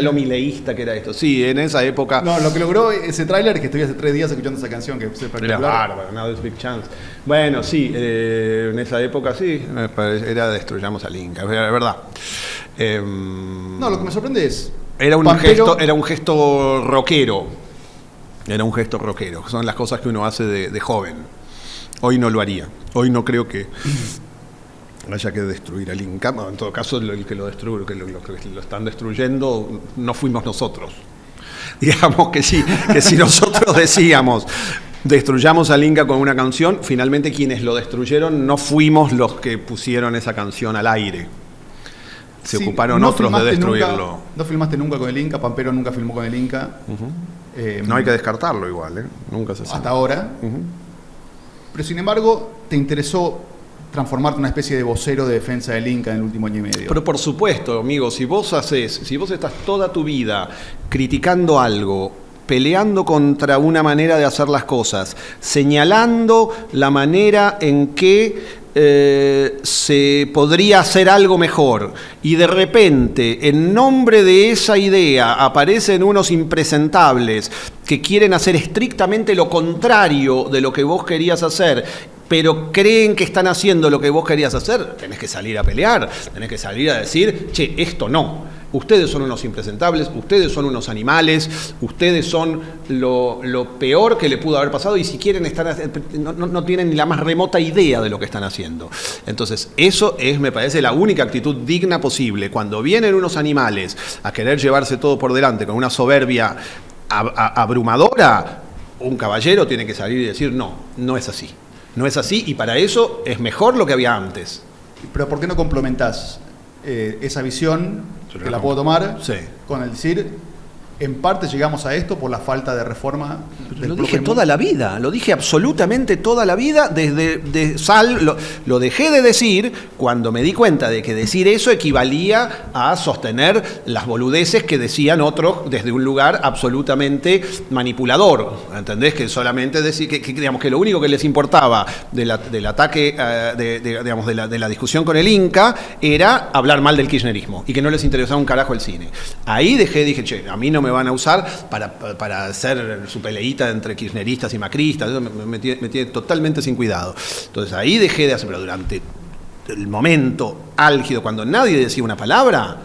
lo mileísta que era esto. Sí, en esa época... No, lo que logró ese tráiler es que estoy hace 3 días escuchando esa canción que se Era bárbaro, Now There's Big Chance. Bueno, sí, en esa época sí, era destruyamos al Inca, era verdad. No, lo que me sorprende es... Era un gesto rockero. Era un gesto rockero. Son las cosas que uno hace de joven. Hoy no lo haría. Hoy no creo que haya que destruir al Inca. Bueno, en todo caso, el que lo destruye, que lo están destruyendo, no fuimos nosotros. Digamos que sí, que si nosotros decíamos destruyamos al Inca con una canción, finalmente quienes lo destruyeron no fuimos los que pusieron esa canción al aire. Se ocuparon otros de destruirlo. No filmaste nunca con el Inca, Pampero nunca filmó con el Inca. No hay que descartarlo igual, nunca se sabe. Hasta ahora. Pero sin embargo, te interesó transformarte en una especie de vocero de defensa del Inca en el último año y medio. Pero por supuesto, amigo, si vos estás toda tu vida criticando algo, peleando contra una manera de hacer las cosas, señalando la manera en que se podría hacer algo mejor, y de repente, en nombre de esa idea, aparecen unos impresentables que quieren hacer estrictamente lo contrario de lo que vos querías hacer, pero creen que están haciendo lo que vos querías hacer, tenés que salir a pelear, tenés que salir a decir, che, esto no. Ustedes son unos impresentables, ustedes son unos animales, ustedes son lo peor que le pudo haber pasado, y si quieren no tienen ni la más remota idea de lo que están haciendo. Entonces, eso es, me parece, la única actitud digna posible. Cuando vienen unos animales a querer llevarse todo por delante con una soberbia abrumadora, un caballero tiene que salir y decir, no es así. No es así, y para eso es mejor lo que había antes. Pero ¿por qué no complementás esa visión, que la puedo tomar, con el decir, en parte llegamos a esto por la falta de reforma del Lo dije toda la vida, lo dije absolutamente toda la vida, lo dejé de decir cuando me di cuenta de que decir eso equivalía a sostener las boludeces que decían otros desde un lugar absolutamente manipulador, ¿entendés? Que solamente decir digamos, que lo único que les importaba del ataque, de la discusión con el Inca, era hablar mal del kirchnerismo y que no les interesaba un carajo el cine. Ahí dije, che, a mí no me van a usar para hacer su peleita entre kirchneristas y macristas. Eso me tiene totalmente sin cuidado. Entonces ahí dejé de hacer, pero durante el momento álgido, cuando nadie decía una palabra,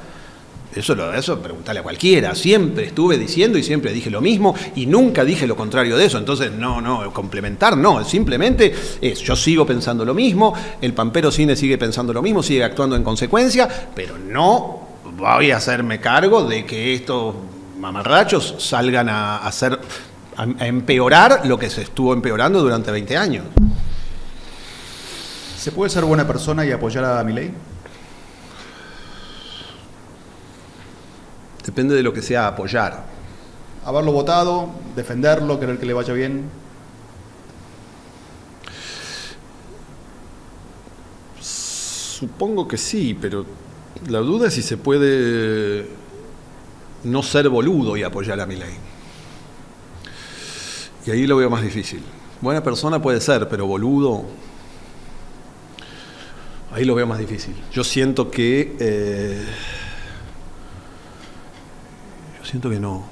eso preguntale a cualquiera. Siempre estuve diciendo y siempre dije lo mismo y nunca dije lo contrario de eso. Entonces, complementar no. Simplemente yo sigo pensando lo mismo, el Pampero Cine sigue pensando lo mismo, sigue actuando en consecuencia, pero no voy a hacerme cargo de que estos mamarrachos salgan a empeorar lo que se estuvo empeorando durante 20 años. ¿Se puede ser buena persona y apoyar a Milei? Depende de lo que sea apoyar. Haberlo votado, defenderlo, querer que le vaya bien. Supongo que sí, pero la duda es si se puede no ser boludo y apoyar a Milei. Y ahí lo veo más difícil. Buena persona puede ser, pero boludo, ahí lo veo más difícil. Yo siento que no.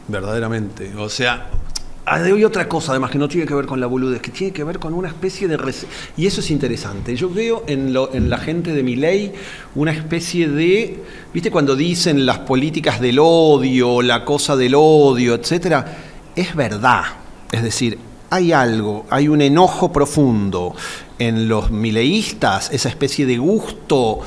Verdaderamente. O sea, hay otra cosa además que no tiene que ver con la boludez, que tiene que ver con una especie de... Y eso es interesante. Yo veo en la gente de Milei una especie de... ¿Viste cuando dicen las políticas del odio, la cosa del odio, etcétera? Es verdad. Es decir, hay un enojo profundo en los mileístas, esa especie de gusto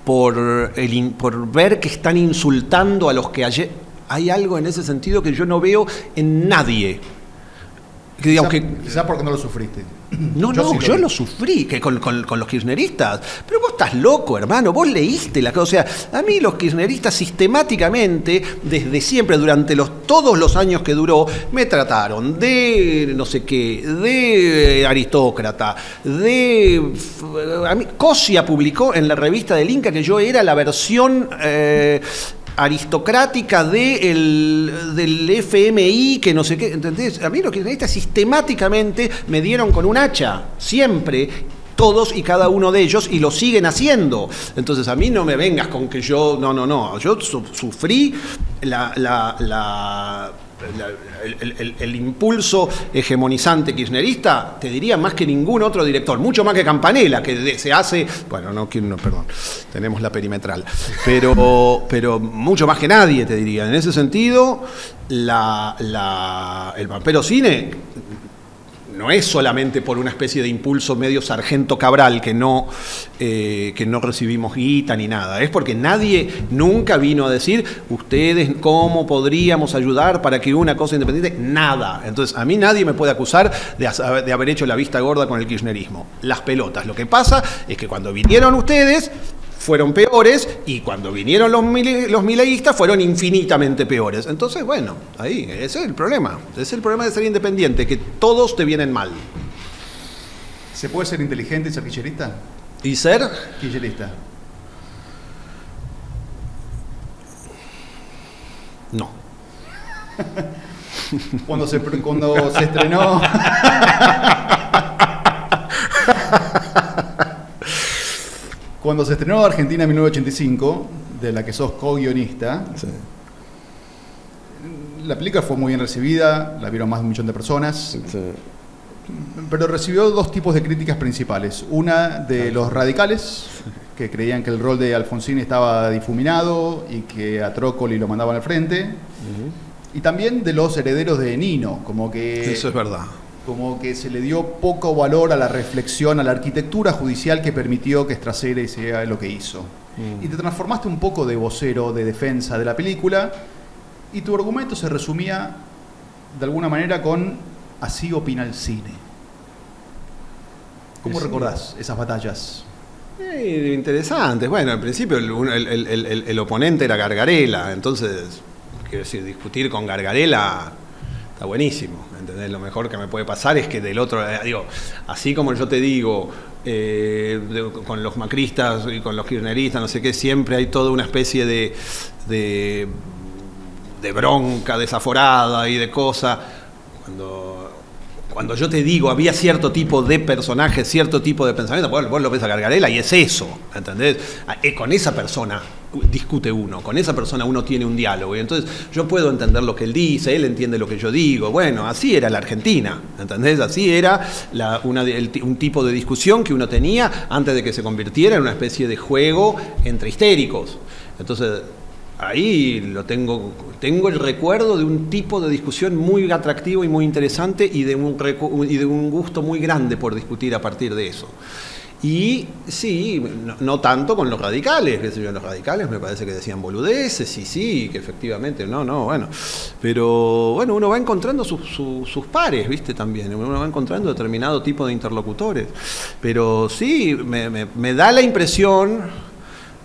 por ver que están insultando a los que ayer... Hay algo en ese sentido que yo no veo en nadie. Que, digamos, quizá porque no lo sufriste. No, yo lo sufrí que con los kirchneristas. Pero vos estás loco, hermano. Vos leíste la cosa. O sea, a mí los kirchneristas sistemáticamente, desde siempre, durante todos los años que duró, me trataron de no sé qué, de aristócrata, a mí, Cosia publicó en la revista del Inca que yo era la versión aristocrática del FMI, que no sé qué, ¿entendés? A mí los kirchneristas sistemáticamente me dieron con un hacha, siempre, todos y cada uno de ellos, y lo siguen haciendo. Entonces a mí no me vengas con que yo, no, yo sufrí el impulso hegemonizante kirchnerista, te diría más que ningún otro director, mucho más que Campanella, que se hace, bueno, perdón, tenemos la perimetral, pero mucho más que nadie, te diría. En ese sentido, el Pampero Cine no es solamente por una especie de impulso medio Sargento Cabral que no recibimos guita ni nada. Es porque nadie nunca vino a decir, ustedes cómo podríamos ayudar para que una cosa independiente, nada. Entonces a mí nadie me puede acusar de haber hecho la vista gorda con el kirchnerismo. Las pelotas. Lo que pasa es que cuando vinieron ustedes fueron peores, y cuando vinieron los mileístas fueron infinitamente peores. Entonces, bueno, ahí, ese es el problema. Ese es el problema de ser independiente, que todos te vienen mal. ¿Se puede ser inteligente y ser kirchnerista? ¿Y ser? Kirchnerista. No. Cuando se estrenó... Cuando se estrenó Argentina en 1985, de la que sos co-guionista, sí, la película fue muy bien recibida, la vieron más de 1 millón de personas, sí, pero recibió 2 tipos de críticas principales. Una de los radicales, que creían que el rol de Alfonsín estaba difuminado y que a Trócoli lo mandaban al frente, y también de los herederos de Nino, como que... Eso es verdad. Como que se le dio poco valor a la reflexión, a la arquitectura judicial que permitió que Strassera hiciera lo que hizo. Y te transformaste un poco de vocero, de defensa de la película, y tu argumento se resumía de alguna manera con así opina el cine. ¿Cómo recordás esas batallas? Interesantes. Bueno, al principio el oponente era Gargarella, entonces, quiero decir, discutir con Gargarella está buenísimo, ¿entendés? Lo mejor que me puede pasar es que del otro, digo, así como yo te digo, con los macristas y con los kirchneristas, no sé qué, siempre hay toda una especie de bronca desaforada y de cosa. Cuando yo te digo, había cierto tipo de personaje, cierto tipo de pensamiento, vos lo ves a Gargarella y es eso, ¿entendés? Con esa persona discute uno, con esa persona uno tiene un diálogo, y entonces yo puedo entender lo que él dice, él entiende lo que yo digo. Bueno, así era la Argentina, ¿entendés? Así era un tipo de discusión que uno tenía antes de que se convirtiera en una especie de juego entre histéricos. Entonces, ahí tengo el recuerdo de un tipo de discusión muy atractivo y muy interesante, y de un gusto muy grande por discutir a partir de eso. Y sí, no tanto con los radicales, qué sé yo, los radicales me parece que decían boludeces, sí, que efectivamente, bueno. Pero bueno, uno va encontrando sus pares, ¿viste? También, uno va encontrando determinado tipo de interlocutores. Pero sí, me da la impresión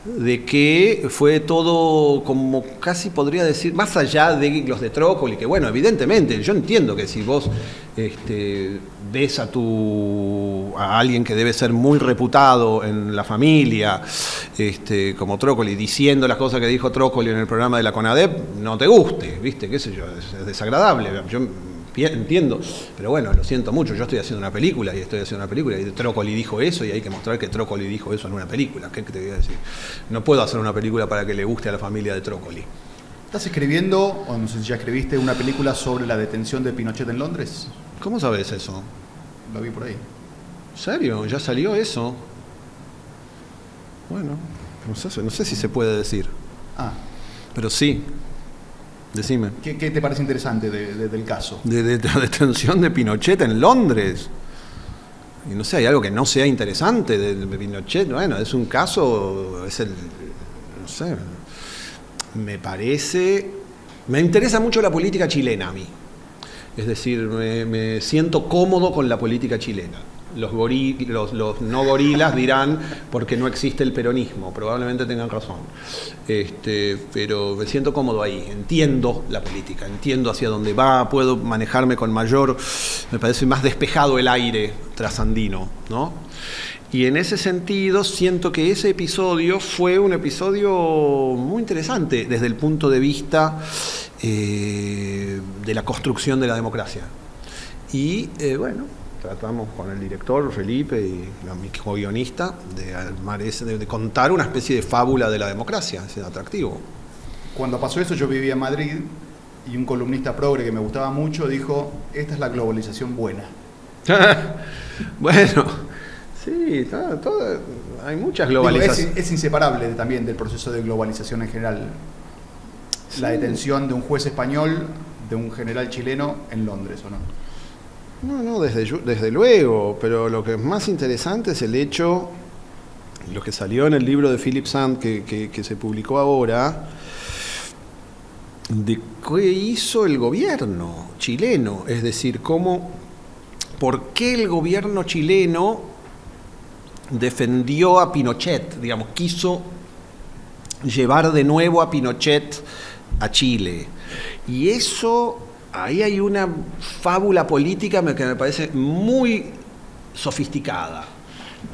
de que fue todo, como casi podría decir, más allá de los de Trócoli, que bueno, evidentemente, yo entiendo que si vos ves a alguien que debe ser muy reputado en la familia, como Trócoli, diciendo las cosas que dijo Trócoli en el programa de la CONADEP, no te guste, ¿viste? Qué sé yo, es desagradable. Yo entiendo, pero bueno, lo siento mucho, yo estoy haciendo una película y Trócoli dijo eso, y hay que mostrar que Trócoli dijo eso en una película. ¿Qué te voy a decir? No puedo hacer una película para que le guste a la familia de Trócoli. ¿Estás escribiendo, o no sé si ya escribiste, una película sobre la detención de Pinochet en Londres? ¿Cómo sabes eso? Lo vi por ahí. ¿En serio? ¿Ya salió eso? Bueno, no sé si se puede decir. Pero sí. Decime. ¿Qué te parece interesante del caso? De la detención de Pinochet en Londres. Y no sé, hay algo que no sea interesante de Pinochet. Bueno, es un caso, no sé, me parece Me interesa mucho la política chilena a mí. Es decir, me siento cómodo con la política chilena. Los no gorilas dirán porque no existe el peronismo, probablemente tengan razón. Pero me siento cómodo ahí, entiendo la política, entiendo hacia dónde va, puedo manejarme con mayor, me parece más despejado el aire trasandino, ¿no? Y en ese sentido siento que ese episodio fue un episodio muy interesante desde el punto de vista de la construcción de la democracia. Y bueno, tratamos con el director Felipe y mi co-guionista de contar una especie de fábula de la democracia, es atractivo. Cuando pasó eso yo vivía en Madrid y un columnista progre que me gustaba mucho dijo, esta es la globalización buena. Bueno, sí, hay muchas globalizaciones. Es inseparable también del proceso de globalización en general. Sí. La detención de un juez español, de un general chileno en Londres, ¿o no? No, desde luego, pero lo que es más interesante es el hecho, lo que salió en el libro de Philip Sand que se publicó ahora, de qué hizo el gobierno chileno, es decir, por qué el gobierno chileno defendió a Pinochet, digamos, quiso llevar de nuevo a Pinochet a Chile. Y eso... Ahí hay una fábula política que me parece muy sofisticada.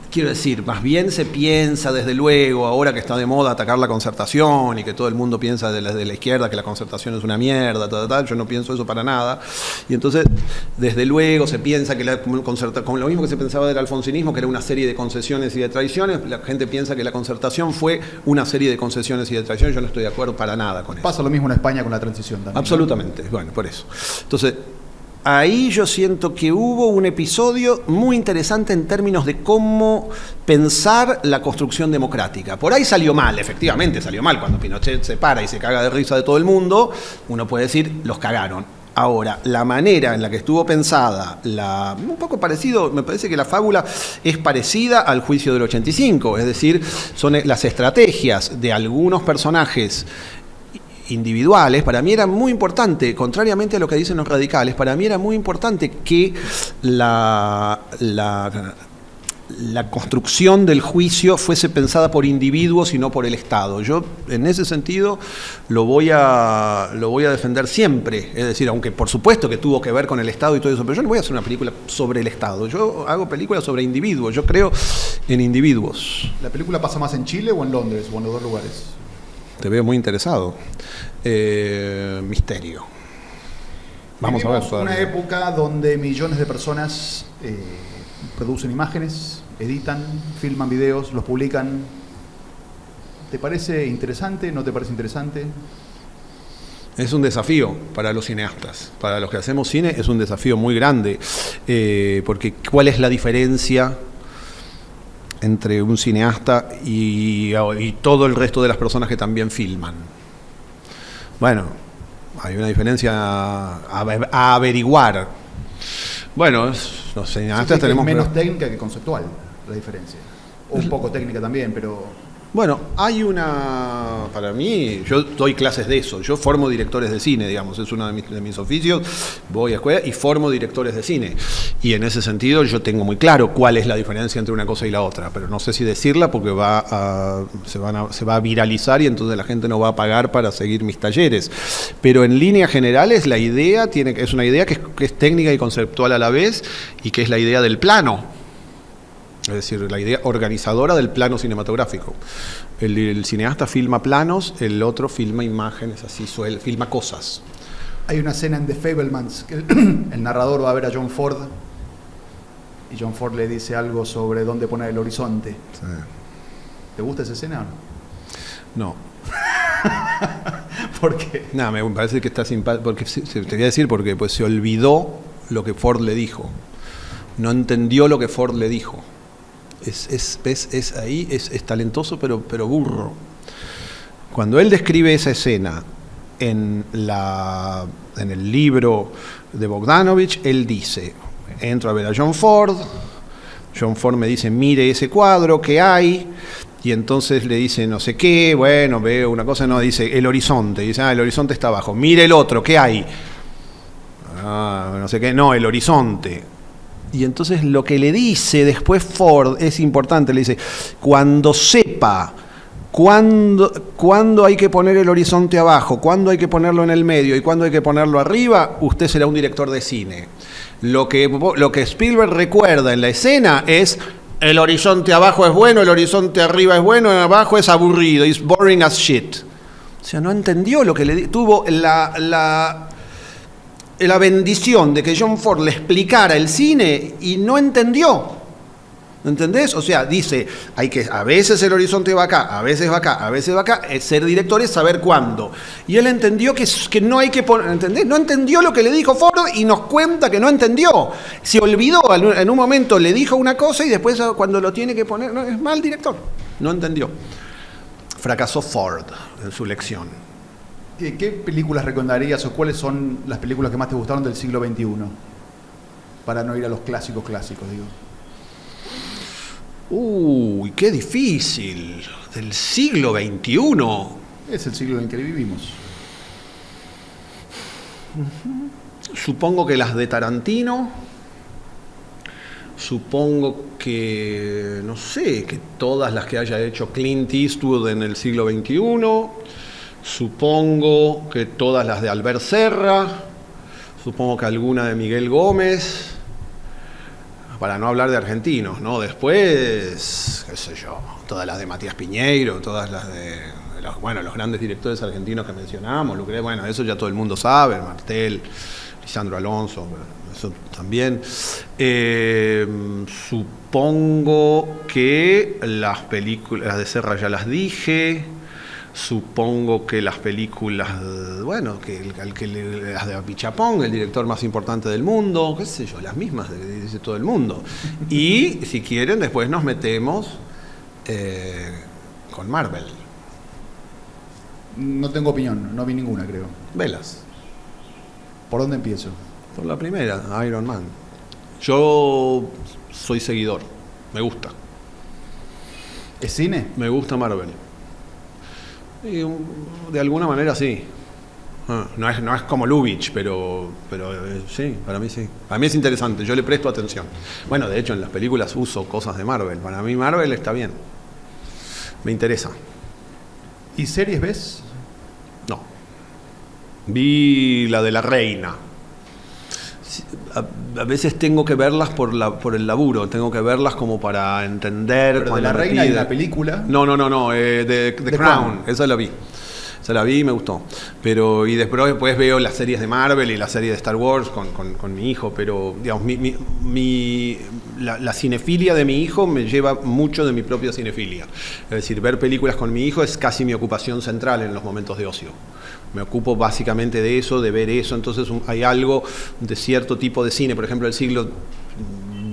Quiero decir, más bien se piensa, desde luego, ahora que está de moda atacar la concertación y que todo el mundo piensa de la izquierda que la concertación es una mierda, yo no pienso eso para nada. Y entonces, desde luego, se piensa que como lo mismo que se pensaba del alfonsinismo, que era una serie de concesiones y de traiciones, la gente piensa que la concertación fue una serie de concesiones y de traiciones. Yo no estoy de acuerdo para nada con eso. Pasa lo mismo en España con la transición también. Absolutamente, ¿no? Bueno, por eso. Entonces, ahí yo siento que hubo un episodio muy interesante en términos de cómo pensar la construcción democrática. Por ahí salió mal, efectivamente salió mal. Cuando Pinochet se para y se caga de risa de todo el mundo, uno puede decir, los cagaron. Ahora, la manera en la que estuvo pensada, un poco parecido, me parece que la fábula es parecida al juicio del 85, es decir, son las estrategias de algunos personajes individuales. Para mí era muy importante, contrariamente a lo que dicen los radicales, para mí era muy importante que la construcción del juicio fuese pensada por individuos y no por el Estado. Yo, en ese sentido, lo voy a defender siempre. Es decir, aunque por supuesto que tuvo que ver con el Estado y todo eso, pero yo no voy a hacer una película sobre el Estado. Yo hago películas sobre individuos. Yo creo en individuos. ¿La película pasa más en Chile o en Londres o en los dos lugares? Te veo muy interesado. Misterio. Vamos a ver. Una época donde millones de personas producen imágenes, editan, filman videos, los publican. ¿Te parece interesante? ¿No te parece interesante? Es un desafío para los cineastas. Para los que hacemos cine es un desafío muy grande. Porque ¿cuál es la diferencia entre un cineasta y todo el resto de las personas que también filman? Bueno, hay una diferencia a averiguar. Bueno, los cineastas tenemos... menos técnica que conceptual, la diferencia. O un poco técnica también, pero... Bueno, para mí, yo doy clases de eso, yo formo directores de cine, digamos, es uno de mis oficios, voy a escuela y formo directores de cine. Y en ese sentido yo tengo muy claro cuál es la diferencia entre una cosa y la otra, pero no sé si decirla porque se va a viralizar y entonces la gente no va a pagar para seguir mis talleres. Pero en líneas generales la idea es una idea que es técnica y conceptual a la vez y que es la idea del plano. Es decir, la idea organizadora del plano cinematográfico. El cineasta filma planos, el otro filma imágenes, filma cosas. Hay una escena en The Fabelmans que el narrador va a ver a John Ford y John Ford le dice algo sobre dónde poner el horizonte. Sí. ¿Te gusta esa escena o no? No. ¿Por qué? No, me parece que está simpático. Porque te voy a decir porque pues se olvidó lo que Ford le dijo. No entendió lo que Ford le dijo. Es talentoso pero burro. Cuando él describe esa escena en el libro de Bogdanovich, él dice, entro a ver a John Ford me dice, mire ese cuadro que hay, Y entonces le dice no sé qué, bueno, veo una cosa, no, dice el horizonte. Dice, el horizonte está abajo. Mire el otro, ¿qué hay? No sé qué, no, el horizonte. Y entonces lo que le dice después Ford es importante, le dice, cuando sepa cuándo hay que poner el horizonte abajo, cuándo hay que ponerlo en el medio y cuándo hay que ponerlo arriba, usted será un director de cine. Lo que Spielberg recuerda en la escena es el horizonte abajo es bueno, el horizonte arriba es bueno, abajo es aburrido, it's boring as shit. O sea, no entendió lo que le tuvo la bendición de que John Ford le explicara el cine y no entendió. ¿Entendés? O sea, dice, a veces el horizonte va acá, a veces va acá, a veces va acá. Ser director es saber cuándo. Y él entendió que no hay que poner, ¿entendés? No entendió lo que le dijo Ford y nos cuenta que no entendió. Se olvidó, en un momento le dijo una cosa y después cuando lo tiene que poner, no, es mal director. No entendió. Fracasó Ford en su lección. ¿Qué películas recomendarías o cuáles son las películas que más te gustaron del siglo XXI? Para no ir a los clásicos, digo. Uy, qué difícil. Del siglo XXI. Es el siglo en el que vivimos. Supongo que las de Tarantino. Supongo que, no sé, que todas las que haya hecho Clint Eastwood en el siglo XXI. Supongo que todas las de Albert Serra. Supongo que alguna de Miguel Gómez. Para no hablar de argentinos, ¿no? Después, qué sé yo, todas las de Matías Piñeiro, todas las de los grandes directores argentinos que mencionamos, bueno, eso ya todo el mundo sabe, Martel, Lisandro Alonso, eso también. Supongo que las películas de Serra ya las dije. Supongo que las películas, las de Apichapong, el director más importante del mundo, qué sé yo, las mismas que dice todo el mundo. Y si quieren, después nos metemos con Marvel. No tengo opinión, no vi ninguna, creo. Velas. ¿Por dónde empiezo? Por la primera, Iron Man. Yo soy seguidor, me gusta. ¿Es cine? Me gusta Marvel. Y de alguna manera sí. No es como Lubitsch, pero sí, para mí sí. Para mí es interesante, yo le presto atención. Bueno, de hecho en las películas uso cosas de Marvel. Para mí Marvel está bien. Me interesa. ¿Y series ves? No. Vi la de La Reina. A veces tengo que verlas por el laburo, tengo que verlas como para entender. ¿Pero de La Reina y la película? No, The Crown, esa la vi. Se la vi y me gustó. Y después veo las series de Marvel y la serie de Star Wars con mi hijo, pero digamos, la cinefilia de mi hijo me lleva mucho de mi propia cinefilia. Es decir, ver películas con mi hijo es casi mi ocupación central en los momentos de ocio. Me ocupo básicamente de eso, de ver eso. Entonces hay algo de cierto tipo de cine, por ejemplo, el siglo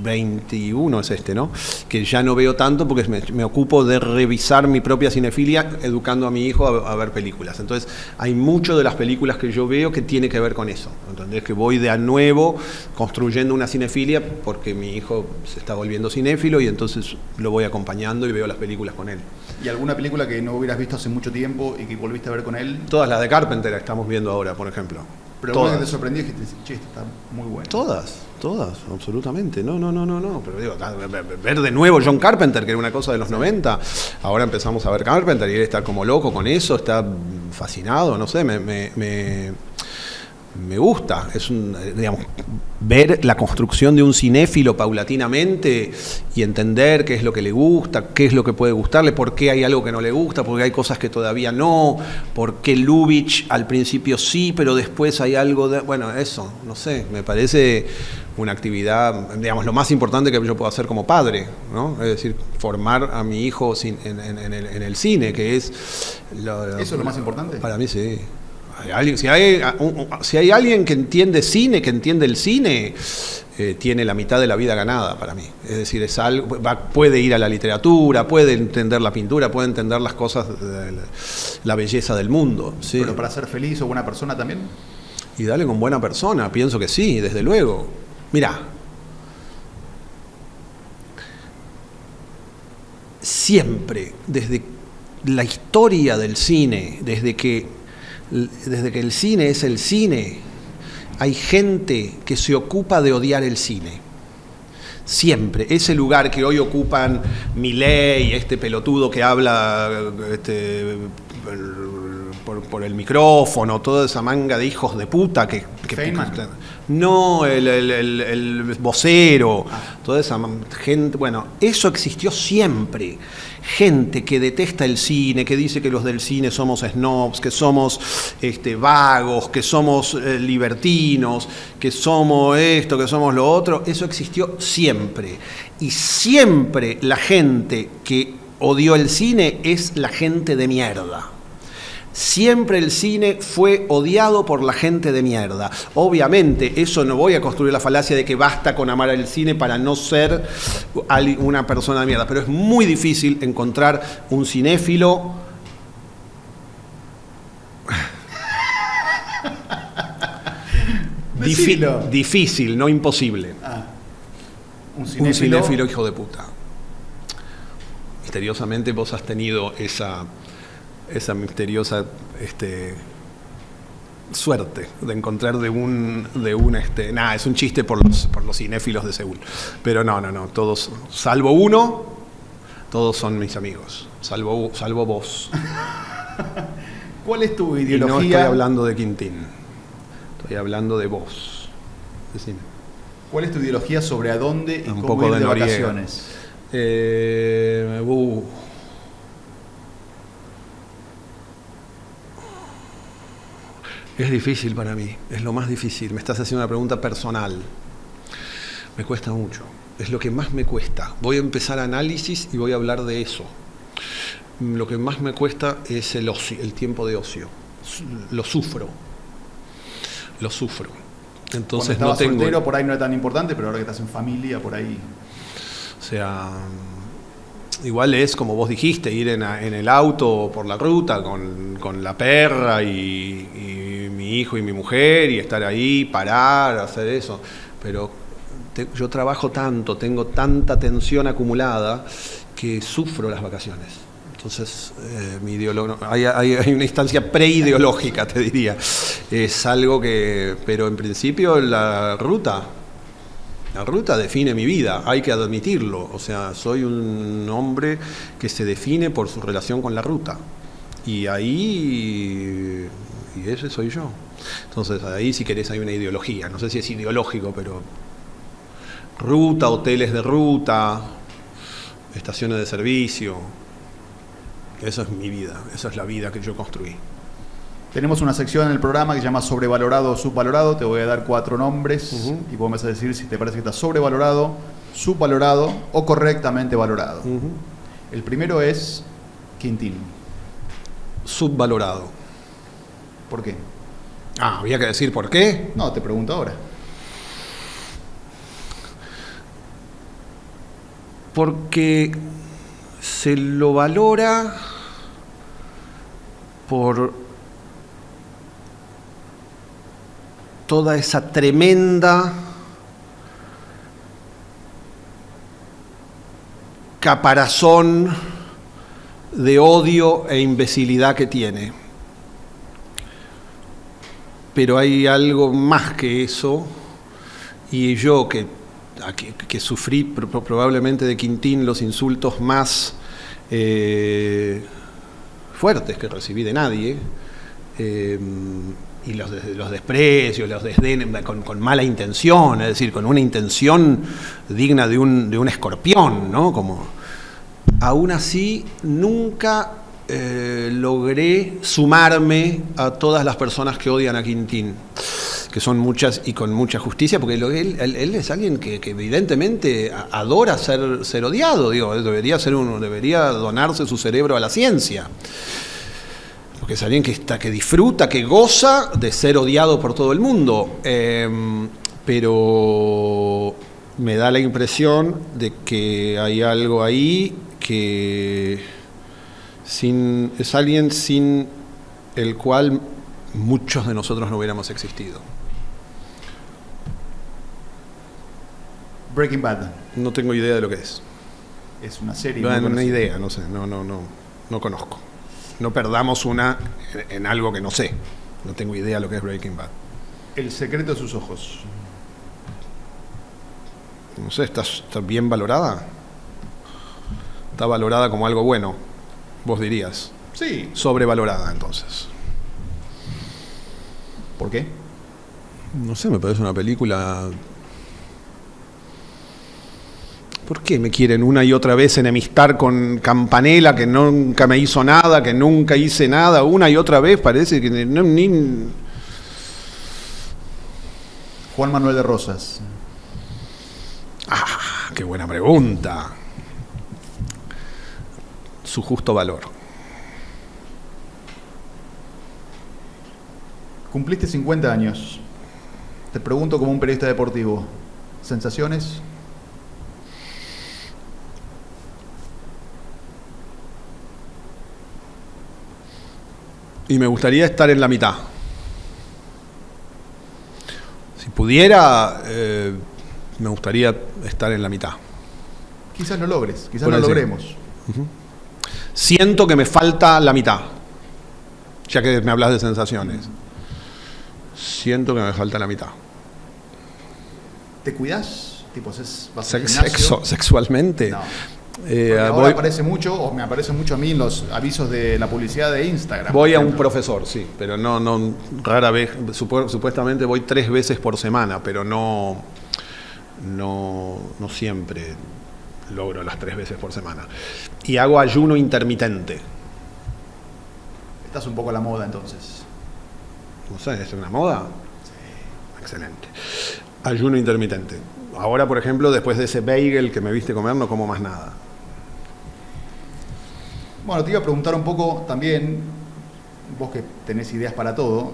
XXI es ¿no? Que ya no veo tanto porque me ocupo de revisar mi propia cinefilia educando a mi hijo a ver películas. Entonces hay mucho de las películas que yo veo que tiene que ver con eso. ¿Entendés? Que voy de a nuevo construyendo una cinefilia porque mi hijo se está volviendo cinéfilo y entonces lo voy acompañando y veo las películas con él. ¿Y alguna película que no hubieras visto hace mucho tiempo y que volviste a ver con él? Todas las de Carpenter que estamos viendo ahora, por ejemplo. Pero alguna que te sorprendió y que te dices, che, esta está muy buena. Todas, absolutamente. No. Pero digo, ver de nuevo John Carpenter, que era una cosa de los 90, ahora empezamos a ver Carpenter y él está como loco con eso, está fascinado, no sé, me gusta. Es ver la construcción de un cinéfilo paulatinamente y entender qué es lo que le gusta, qué es lo que puede gustarle, por qué hay algo que no le gusta, porque hay cosas que todavía no, por qué Lubitsch al principio sí, pero después hay algo de... Bueno, eso, no sé, me parece una actividad, digamos, lo más importante que yo puedo hacer como padre, ¿no? Es decir, formar a mi hijo en el cine, que es... ¿Eso es lo más importante? Para mí sí. Si hay alguien que entiende cine, que entiende el cine, tiene la mitad de la vida ganada para mí. Es decir, es algo, puede ir a la literatura, puede entender la pintura, puede entender las cosas de la belleza del mundo. ¿Sí? ¿Pero para ser feliz o buena persona también? Y dale con buena persona, pienso que sí, desde luego. Mirá, siempre, desde la historia del cine, desde que el cine es el cine, hay gente que se ocupa de odiar el cine. Siempre. Ese lugar que hoy ocupan Milei, este pelotudo que habla por el micrófono, toda esa manga de hijos de puta que no, el vocero, toda esa gente, bueno, eso existió siempre. Gente que detesta el cine, que dice que los del cine somos snobs, que somos vagos, que somos libertinos, que somos esto, que somos lo otro, eso existió siempre. Y siempre la gente que odió el cine es la gente de mierda. Siempre el cine fue odiado por la gente de mierda. Obviamente, eso no voy a construir la falacia de que basta con amar el cine para no ser una persona de mierda, pero es muy difícil encontrar un cinéfilo difícil, no imposible. Un Un cinéfilo hijo de puta. Misteriosamente vos has tenido esa misteriosa suerte de encontrar es un chiste por los cinéfilos de Seúl, pero no, todos, salvo uno, todos son mis amigos, salvo vos. ¿Cuál es tu ideología? Y no estoy hablando de Quintín, estoy hablando de vos. Decime. ¿Cuál es tu ideología sobre a dónde y un cómo poco ir de de Noriega. vacaciones? Es difícil para mí, es lo más difícil. Me estás haciendo una pregunta personal. Me cuesta mucho, es lo que más me cuesta. Voy a empezar análisis y voy a hablar de eso. Lo que más me cuesta es el ocio, el tiempo de ocio. Lo sufro. Entonces Cuando no tengo. soltero por ahí no era tan importante, pero ahora que estás en familia por ahí. O sea, igual es como vos dijiste, ir en el auto por la ruta con la perra y mi hijo y mi mujer y estar ahí, parar, hacer eso. Pero yo trabajo tanto, tengo tanta tensión acumulada que sufro las vacaciones. Entonces, hay una instancia preideológica, te diría. Es algo pero en principio la ruta define mi vida, hay que admitirlo. O sea, soy un hombre que se define por su relación con la ruta. Y ese soy yo. Entonces, ahí si querés hay una ideología. No sé si es ideológico, pero ruta, hoteles de ruta, estaciones de servicio. Eso es mi vida, esa es la vida que yo construí. Tenemos una sección en el programa que se llama sobrevalorado o subvalorado. Te voy a dar 4 nombres y vos me vas a decir si te parece que está sobrevalorado, subvalorado o correctamente valorado. El primero es Quintín. Subvalorado. ¿Por qué? ¿Había que decir por qué? No, te pregunto ahora. Porque se lo valora por toda esa tremenda caparazón de odio e imbecilidad que tiene. Pero hay algo más que eso, y yo que sufrí probablemente de Quintín los insultos más fuertes que recibí de nadie, y los desprecios, los desdenes con mala intención, es decir, con una intención digna de un escorpión, ¿no? Como, aún así, nunca logré sumarme a todas las personas que odian a Quintín, que son muchas y con mucha justicia, porque él es alguien que evidentemente adora ser odiado, digo, debería donarse su cerebro a la ciencia. Porque es alguien que disfruta, que goza de ser odiado por todo el mundo. Pero me da la impresión de que hay algo ahí que es alguien sin el cual muchos de nosotros no hubiéramos existido. Breaking Bad. No tengo idea de lo que es. es una serie. No, muy una conocida. idea, no sé, no conozco. No perdamos una en algo que no sé. No tengo idea lo que es Breaking Bad. El secreto de sus ojos. No sé, ¿está bien valorada? Está valorada como algo bueno, vos dirías. Sí. Sobrevalorada, entonces. ¿Por qué? No sé, me parece una película... ¿Por qué me quieren una y otra vez enemistar con Campanella, que nunca me hizo nada, que nunca hice nada? Una y otra vez parece que ni... Juan Manuel de Rosas. ¡Ah, qué buena pregunta! Su justo valor. Cumpliste 50 años. Te pregunto como un periodista deportivo. ¿Sensaciones? Y me gustaría estar en la mitad. Si pudiera, me gustaría estar en la mitad. Quizás lo logres, quizás Por lo así. logremos. Siento que me falta la mitad, ya que me hablas de sensaciones. Siento que me falta la mitad. ¿Te cuidás? Tipo, ¿vas al gimnasio? Sexualmente. No. Porque ahora Voy, aparece mucho, o me aparece mucho a mí en los avisos de la publicidad de Instagram. voy a por un ejemplo. profesor, sí, pero no rara vez. Supuestamente voy 3 veces por semana, pero no siempre logro las 3 veces por semana. Y hago ayuno intermitente. Estás un poco a la moda entonces. No sé, ¿es una moda? Sí. Excelente. Ayuno intermitente. Ahora, por ejemplo, después de ese bagel que me viste comer, no como más nada. Bueno, te iba a preguntar un poco también, vos que tenés ideas para todo,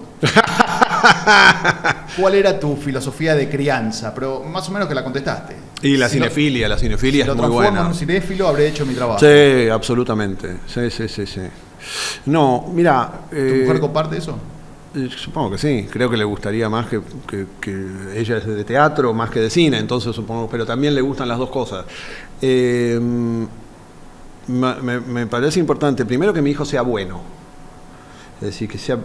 ¿cuál era tu filosofía de crianza? Pero más o menos que la contestaste. Y la Si lo- cinefilia si es muy lo transformo buena. en un cinéfilo, habré hecho mi trabajo. Sí, absolutamente. Sí. No, mira... ¿Tu mujer comparte eso? Supongo que sí, creo que le gustaría más que ella es de teatro más que de cine, entonces supongo, pero también le gustan las dos cosas. Me parece importante, primero, que mi hijo sea bueno, es decir, que sea,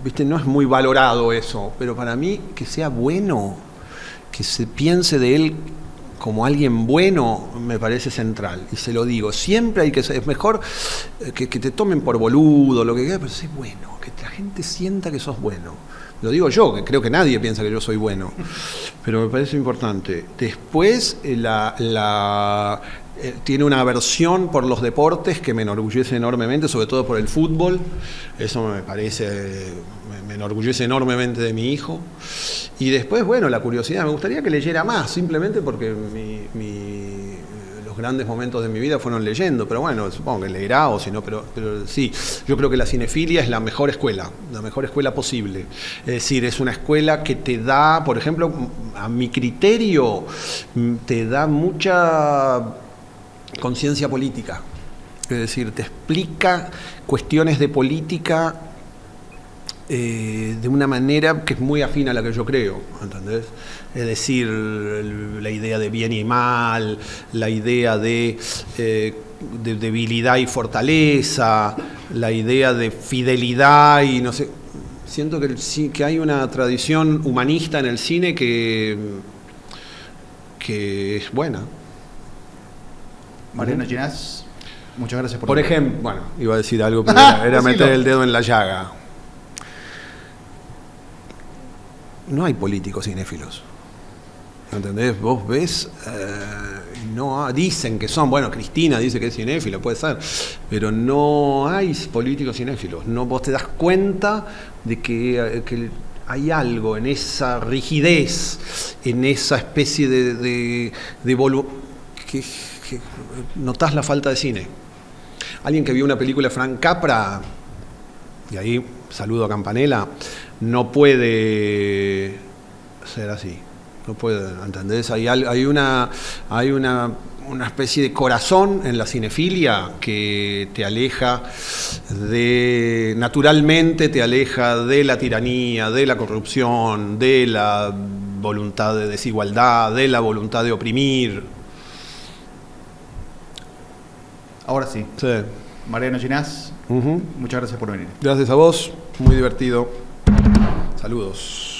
viste, no es muy valorado eso, pero para mí que sea bueno, que se piense de él como alguien bueno, me parece central, y se lo digo, siempre hay que ser, es mejor que te tomen por boludo, lo que quieras, pero sé bueno, que la gente sienta que sos bueno. Lo digo yo, que creo que nadie piensa que yo soy bueno, pero me parece importante. Después, tiene una aversión por los deportes que me enorgullece enormemente, sobre todo por el fútbol. Eso me parece, me enorgullece enormemente de mi hijo. Y después, bueno, la curiosidad. Me gustaría que leyera más, simplemente porque los grandes momentos de mi vida fueron leyendo. Pero bueno, supongo que leerá o si no, pero sí. Yo creo que la cinefilia es la mejor escuela posible. Es decir, es una escuela que te da, por ejemplo, a mi criterio, te da mucha conciencia política, es decir, te explica cuestiones de política de una manera que es muy afín a la que yo creo, ¿entendés? Es decir, la idea de bien y mal, la idea de debilidad y fortaleza, la idea de fidelidad y no sé. Siento que hay una tradición humanista en el cine que es buena. Mariano Ginás, muchas gracias Por tu- ejemplo, bueno, iba a decir algo, pero era Decilo. meter el dedo en la llaga. No hay políticos cinéfilos. ¿Entendés? Vos ves, dicen que son, bueno, Cristina dice que es cinéfila, puede ser, pero no hay políticos cinéfilos. No, vos te das cuenta de que hay algo en esa rigidez, en esa especie de que notás la falta de cine. Alguien que vio una película de Frank Capra, y ahí saludo a Campanella, no puede ser así. No puede, ¿entendés? Hay una especie de corazón en la cinefilia que te aleja naturalmente te aleja de la tiranía, de la corrupción, de la voluntad de desigualdad, de la voluntad de oprimir. Ahora sí. Sí. Mariano Ginás, Ujú. muchas gracias por venir. Gracias a vos, muy divertido. Saludos.